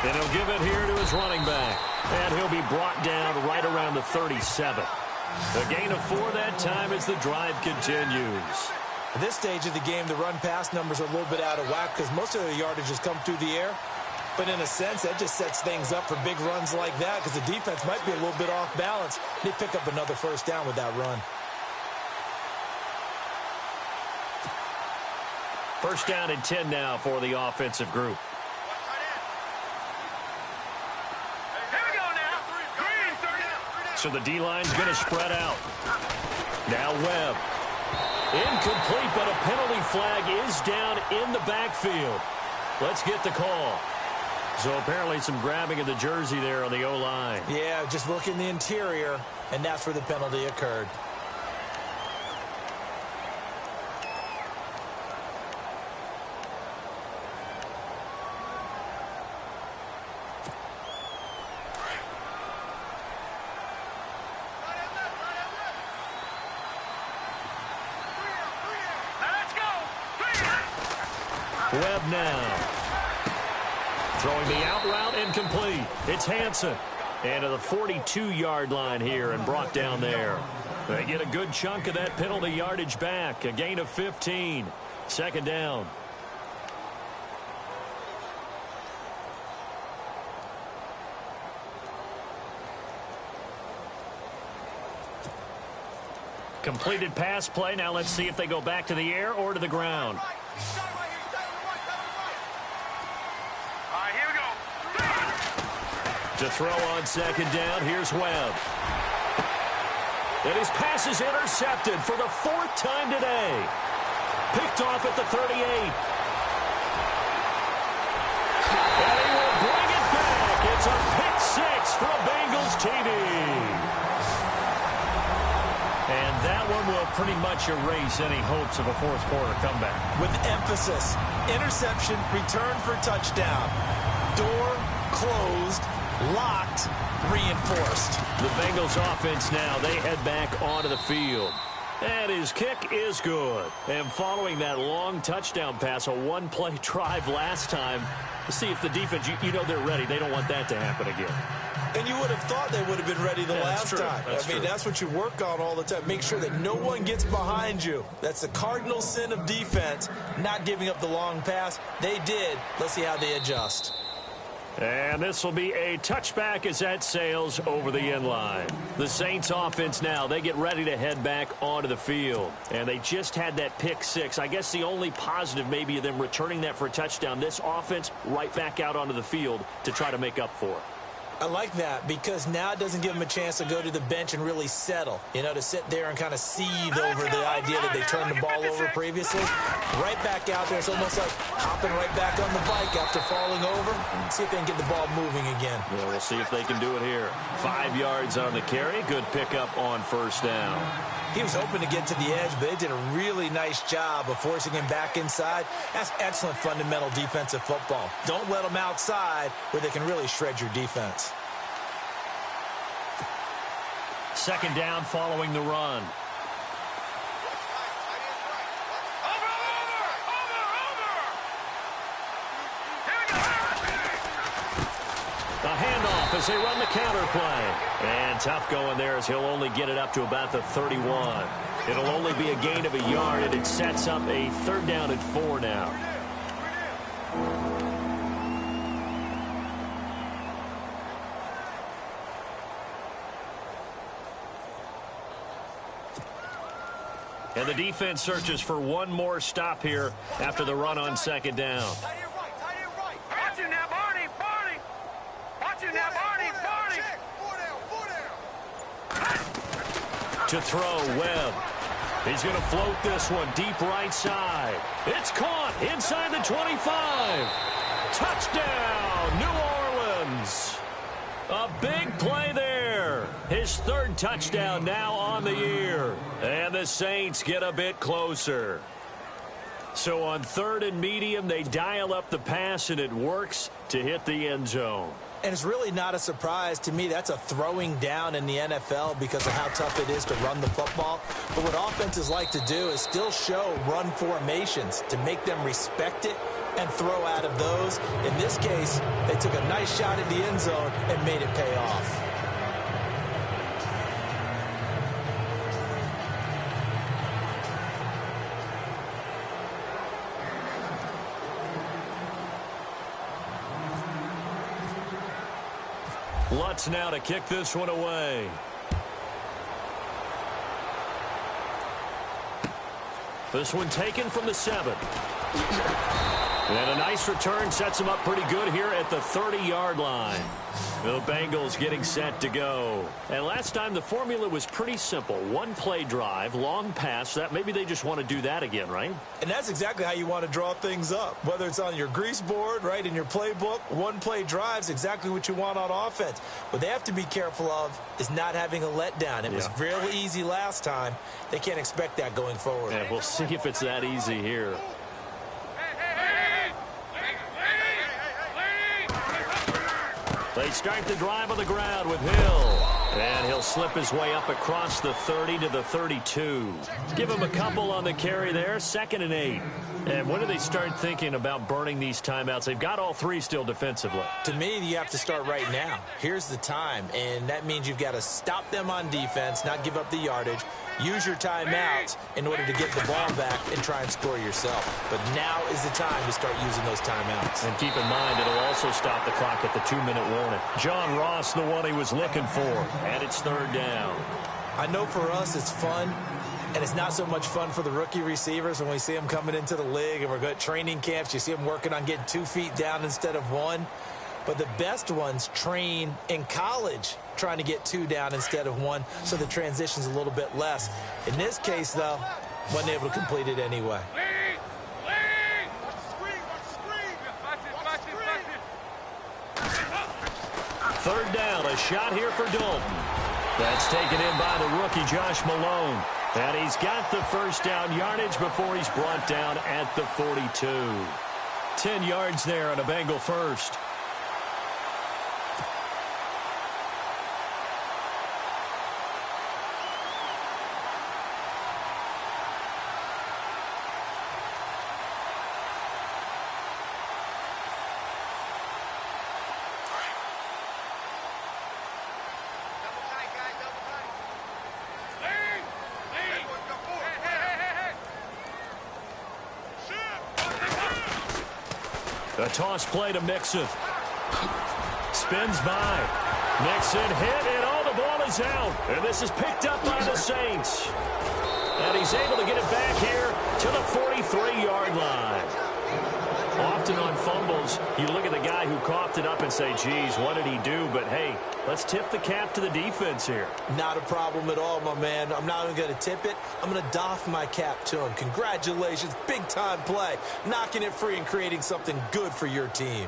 And he'll give it here to his running back. And he'll be brought down right around the 37. A gain of 4 that time as the drive continues. At this stage of the game, the run-pass numbers are a little bit out of whack because most of the yardage has come through the air. But in a sense, that just sets things up for big runs like that because the defense might be a little bit off balance. They pick up another 1st down with that run. 1st down and 10 now for the offensive group. So the D-line's going to spread out. Now Webb. Incomplete, but a penalty flag is down in the backfield. Let's get the call. So apparently some grabbing of the jersey there on the O-line. Yeah, just look in the interior, and that's where the penalty occurred. Webb now. Throwing the out route, incomplete. It's Hansen. And to the 42-yard line here and brought down there. They get a good chunk of that penalty yardage back. A gain of 15. Second down. Completed pass play. Now let's see if they go back to the air or to the ground. To throw on second down, here's Webb. And his pass is intercepted for the fourth time today. Picked off at the 38. And he will bring it back. It's a pick six for a Bengals TD. And that one will pretty much erase any hopes of a fourth quarter comeback. With emphasis, interception, return for touchdown. Door closed. Locked, reinforced. The Bengals offense now, they head back onto the field. And his kick is good. And following that long touchdown pass, a one-play drive last time, to see if the defense, you know they're ready. They don't want that to happen again. And you would have thought they would have been ready the last time. I mean, that's what you work on all the time. Make sure that no one gets behind you. That's the cardinal sin of defense, not giving up the long pass. They did. Let's see how they adjust. And this will be a touchback as that sails over the end line. The Saints offense now, they get ready to head back onto the field. And they just had that pick six. I guess the only positive maybe of them returning that for a touchdown. This offense right back out onto the field to try to make up for it. I like that because now it doesn't give them a chance to go to the bench and really settle. You know, to sit there and kind of seethe over the idea that they turned the ball over previously. Right back out there. It's almost like hopping right back on the bike after falling over. See if they can get the ball moving again. Yeah, we'll see if they can do it here. 5 yards on the carry. Good pickup on first down. He was hoping to get to the edge, but they did a really nice job of forcing him back inside. That's excellent fundamental defensive football. Don't let them outside where they can really shred your defense. Second down following the run. A handoff as they run the counter play. And tough going there as he'll only get it up to about the 31. It'll only be a gain of a yard, and it sets up a third down and 4 now. And the defense searches for one more stop here after the run on second down. Watch him now, Barney. Watch him now, Barney. To throw, Webb. He's going to float this one deep right side. It's caught inside the 25. Touchdown, New Orleans. A big play there. His third touchdown now on the year. And the Saints get a bit closer. So on third and medium, they dial up the pass, and it works to hit the end zone. And it's really not a surprise to me. That's a throwing down in the NFL because of how tough it is to run the football. But what offenses like to do is still show run formations to make them respect it and throw out of those. In this case, they took a nice shot at the end zone and made it pay off. Lutz now to kick this one away. This one taken from the 7. And a nice return sets him up pretty good here at the 30-yard line. The Bengals getting set to go. And last time the formula was pretty simple. One play drive, long pass. That maybe they just want to do that again, right? And that's exactly how you want to draw things up. Whether it's on your grease board, right, in your playbook, one play drive is exactly what you want on offense. What they have to be careful of is not having a letdown. It was real easy last time. They can't expect that going forward. Yeah, we'll see if it's that easy here. They start the drive on the ground with Hill. And he'll slip his way up across the 30 to the 32. Give him a couple on the carry there. 2nd and 8. And when do they start thinking about burning these timeouts? They've got all 3 still defensively. To me, you have to start right now. Here's the time. And that means you've got to stop them on defense, not give up the yardage. Use your timeouts in order to get the ball back and try and score yourself. But now is the time to start using those timeouts. And keep in mind, it'll also stop the clock at the 2-minute warning. John Ross, the one he was looking for. And it's 3rd down. I know for us it's fun, and it's not so much fun for the rookie receivers when we see them coming into the league and we're good at training camps. You see them working on getting 2 feet down instead of 1. But the best ones train in college trying to get 2 down instead of 1, so the transition's a little bit less. In this case, though, wasn't able to complete it anyway. 3rd down, a shot here for Dalton. That's taken in by the rookie, Josh Malone. And he's got the 1st down yardage before he's brought down at the 42. 10 yards there on a Bengal first. A toss play to Mixon. Spins by. Mixon hit, and the ball is out. And this is picked up by the Saints. And he's able to get it back here to the 43-yard line. Often on fumbles, you look at the guy who coughed it up and say, geez, what did he do? But, hey, let's tip the cap to the defense here. Not a problem at all, my man. I'm not even going to tip it. I'm going to doff my cap to him. Congratulations. Big-time play. Knocking it free and creating something good for your team.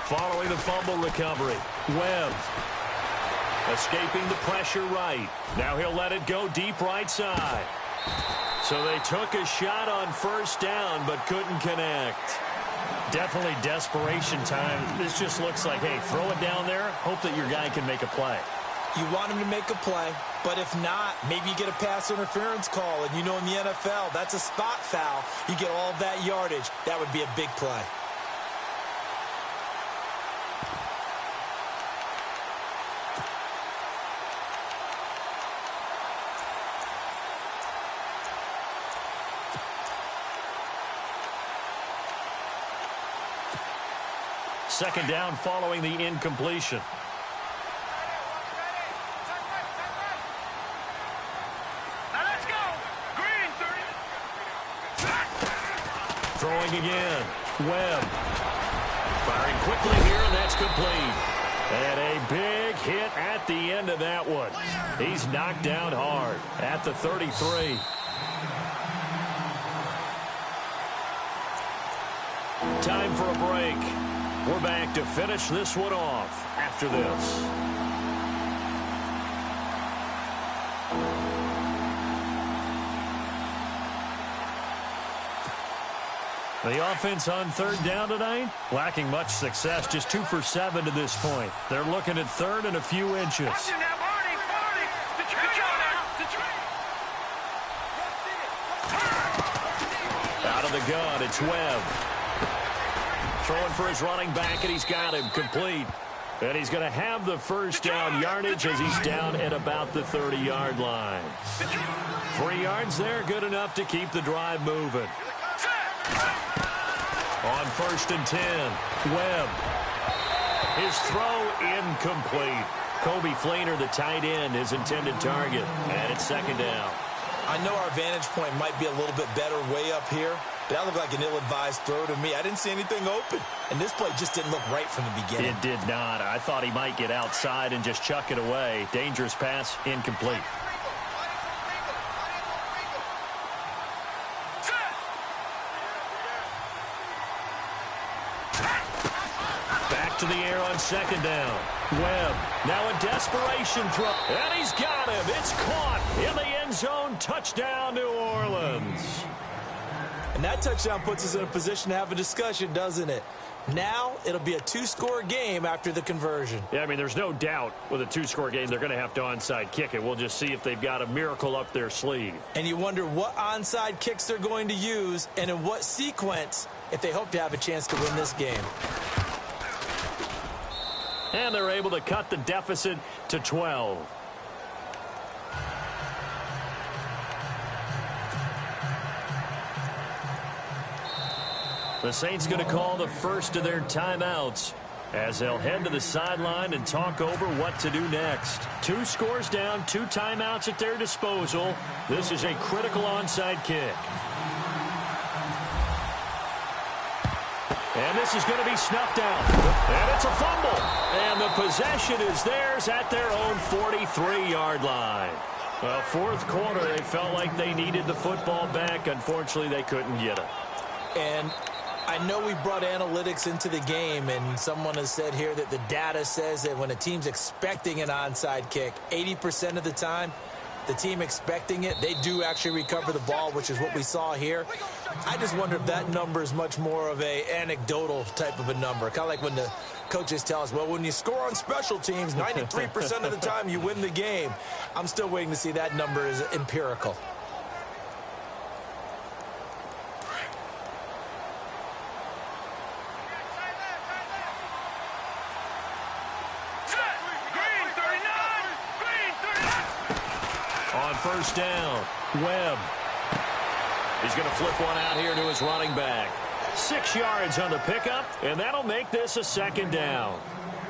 Following the fumble recovery, Webb escaping the pressure right. Now he'll let it go deep right side. So they took a shot on 1st down but couldn't connect. Definitely desperation time. This just looks like, hey, throw it down there, hope that your guy can make a play. You want him to make a play, but if not, maybe you get a pass interference call, and you know in the NFL, that's a spot foul. You get all that yardage. That would be a big play. Second down following the incompletion. Now let's go. Green 30. Throwing again. Webb. Firing quickly here, and that's complete. And a big hit at the end of that one. He's knocked down hard at the 33. Time for a break. We're back to finish this one off after this. The offense on 3rd down tonight, lacking much success, just 2 for 7 to this point. They're looking at 3rd and a few inches. Out of the gun, it's Webb. Throwing for his running back, and he's got him complete. And he's going to have the first down yardage as he's down at about the 30-yard line. 3 yards there, good enough to keep the drive moving. On 1st and 10, Webb. His throw incomplete. Kobe Fleener, the tight end, his intended target. And it's 2nd down. I know our vantage point might be a little bit better way up here, but that looked like an ill-advised throw to me. I didn't see anything open, and this play just didn't look right from the beginning. It did not. I thought he might get outside and just chuck it away. Dangerous pass, incomplete. Back to the air on 2nd down. Webb, now a desperation throw, and he's got him. It's caught in the end zone. Touchdown, New Orleans. And that touchdown puts us in a position to have a discussion, doesn't it? Now it'll be a 2-score game after the conversion. Yeah, I mean, there's no doubt with a 2-score game they're going to have to onside kick it. We'll just see if they've got a miracle up their sleeve. And you wonder what onside kicks they're going to use and in what sequence if they hope to have a chance to win this game. And they're able to cut the deficit to 12. The Saints going to call the first of their timeouts as they'll head to the sideline and talk over what to do next. 2 scores down, 2 timeouts at their disposal. This is a critical onside kick. And this is going to be snuffed out. And it's a fumble. And the possession is theirs at their own 43-yard line. Well, 4th quarter, they felt like they needed the football back. Unfortunately, they couldn't get it. And I know we brought analytics into the game, and someone has said here that the data says that when a team's expecting an onside kick, 80% of the time, the team expecting it, they do actually recover the ball, which is what we saw here. I just wonder if that number is much more of a anecdotal type of a number. Kind of like when the coaches tell us, well, when you score on special teams, 93% of the time you win the game. I'm still waiting to see that number is empirical. On 1st down, Webb. He's going to flip one out here to his running back. 6 yards on the pickup, and that'll make this a 2nd down.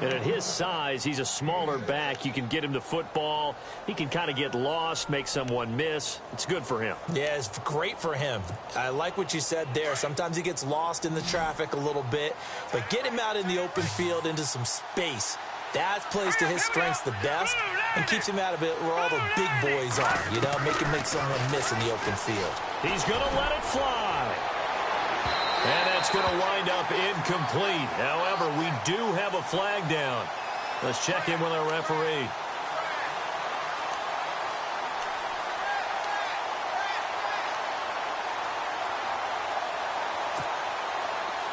And at his size, he's a smaller back. You can get him the football. He can kind of get lost, make someone miss. It's good for him. Yeah, it's great for him. I like what you said there. Sometimes he gets lost in the traffic a little bit, but get him out in the open field into some space. That plays to his strengths the best and keeps him out of it where all the big boys are, you know, make someone miss in the open field. He's going to let it fly. And that's going to wind up incomplete. However, we do have a flag down. Let's check in with our referee.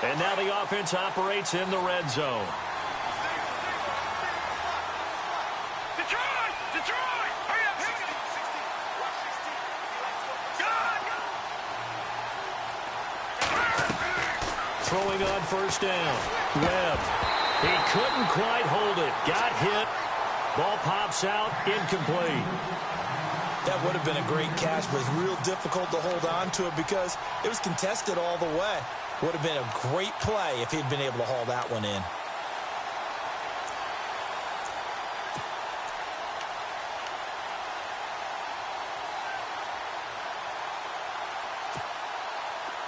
And now the offense operates in the red zone. Throwing on 1st down. Webb. He couldn't quite hold it. Got hit. Ball pops out. Incomplete. That would have been a great catch, but it's real difficult to hold on to it because it was contested all the way. Would have been a great play if he'd been able to haul that one in.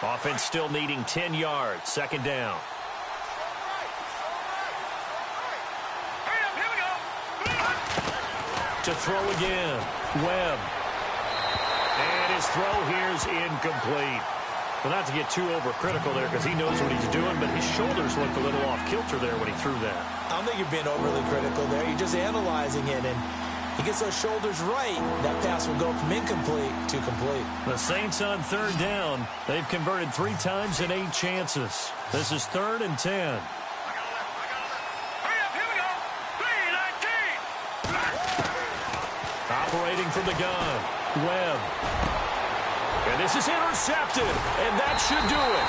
Offense still needing 10 yards. 2nd down. To throw again. Webb. And his throw here's incomplete. Well, not to get too overcritical there because he knows what he's doing, but his shoulders looked a little off kilter there when he threw that. I don't think you're being overly critical there. You're just analyzing it, and he gets those shoulders right. That pass will go from incomplete to complete. The Saints on 3rd down. They've converted 3 times in 8 chances. This is 3rd and 10. Operating from the gun. Webb. And this is intercepted. And that should do it.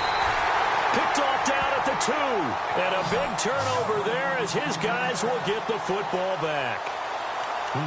Picked off down at the 2. And a big turnover there as his guys will get the football back.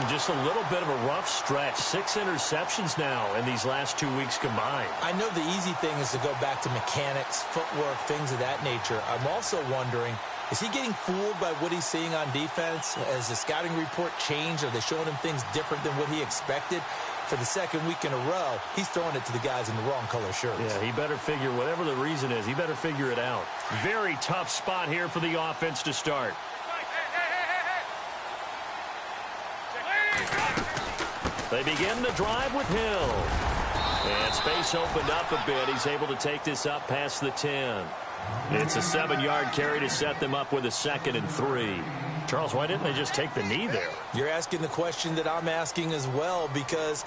Just a little bit of a rough stretch. 6 interceptions now in these last 2 weeks combined. I know the easy thing is to go back to mechanics, footwork, things of that nature. I'm also wondering, is he getting fooled by what he's seeing on defense? Has the scouting report changed? Are they showing him things different than what he expected? For the second week in a row, he's throwing it to the guys in the wrong color shirts. Yeah, he better figure, whatever the reason is, he better figure it out. Very tough spot here for the offense to start. They begin the drive with Hill. And space opened up a bit. He's able to take this up past the 10. It's a 7-yard carry to set them up with a 2nd and 3. Charles, why didn't they just take the knee there? You're asking the question that I'm asking as well, because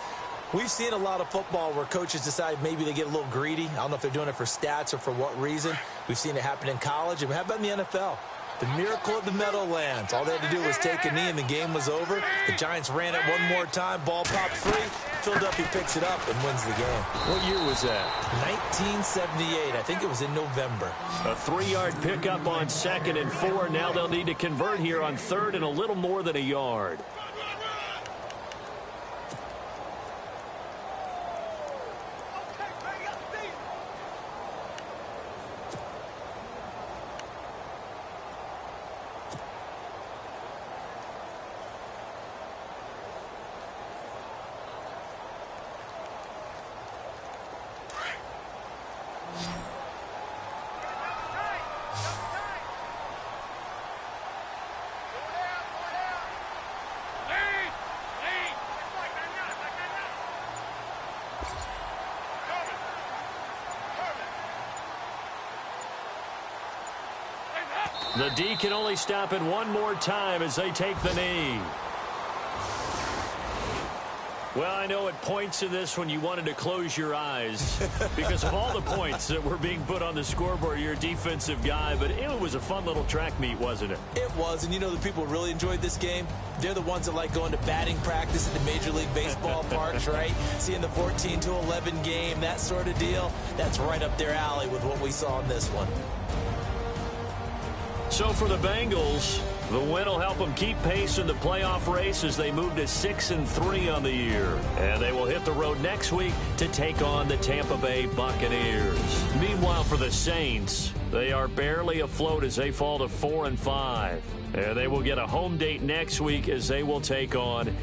we've seen a lot of football where coaches decide maybe they get a little greedy. I don't know if they're doing it for stats or for what reason. We've seen it happen in college. And how about in the NFL? The miracle of the Meadowlands. All they had to do was take a knee and the game was over. The Giants ran it one more time. Ball popped free. Philadelphia picks it up and wins the game. What year was that? 1978. I think it was in November. A 3-yard pickup on 2nd and 4. Now they'll need to convert here on 3rd and a little more than a yard. The D can only stop it one more time as they take the knee. Well, I know at points in this when you wanted to close your eyes because of all the points that were being put on the scoreboard. You're a defensive guy, but it was a fun little track meet, wasn't it? It was, and you know the people who really enjoyed this game? They're the ones that like going to batting practice at the Major League Baseball parks, right? Seeing the 14-11 game, that sort of deal. That's right up their alley with what we saw in this one. So for the Bengals, the win will help them keep pace in the playoff race as they move to 6-3 on the year. And they will hit the road next week to take on the Tampa Bay Buccaneers. Meanwhile, for the Saints, they are barely afloat as they fall to 4-5. And they will get a home date next week as they will take on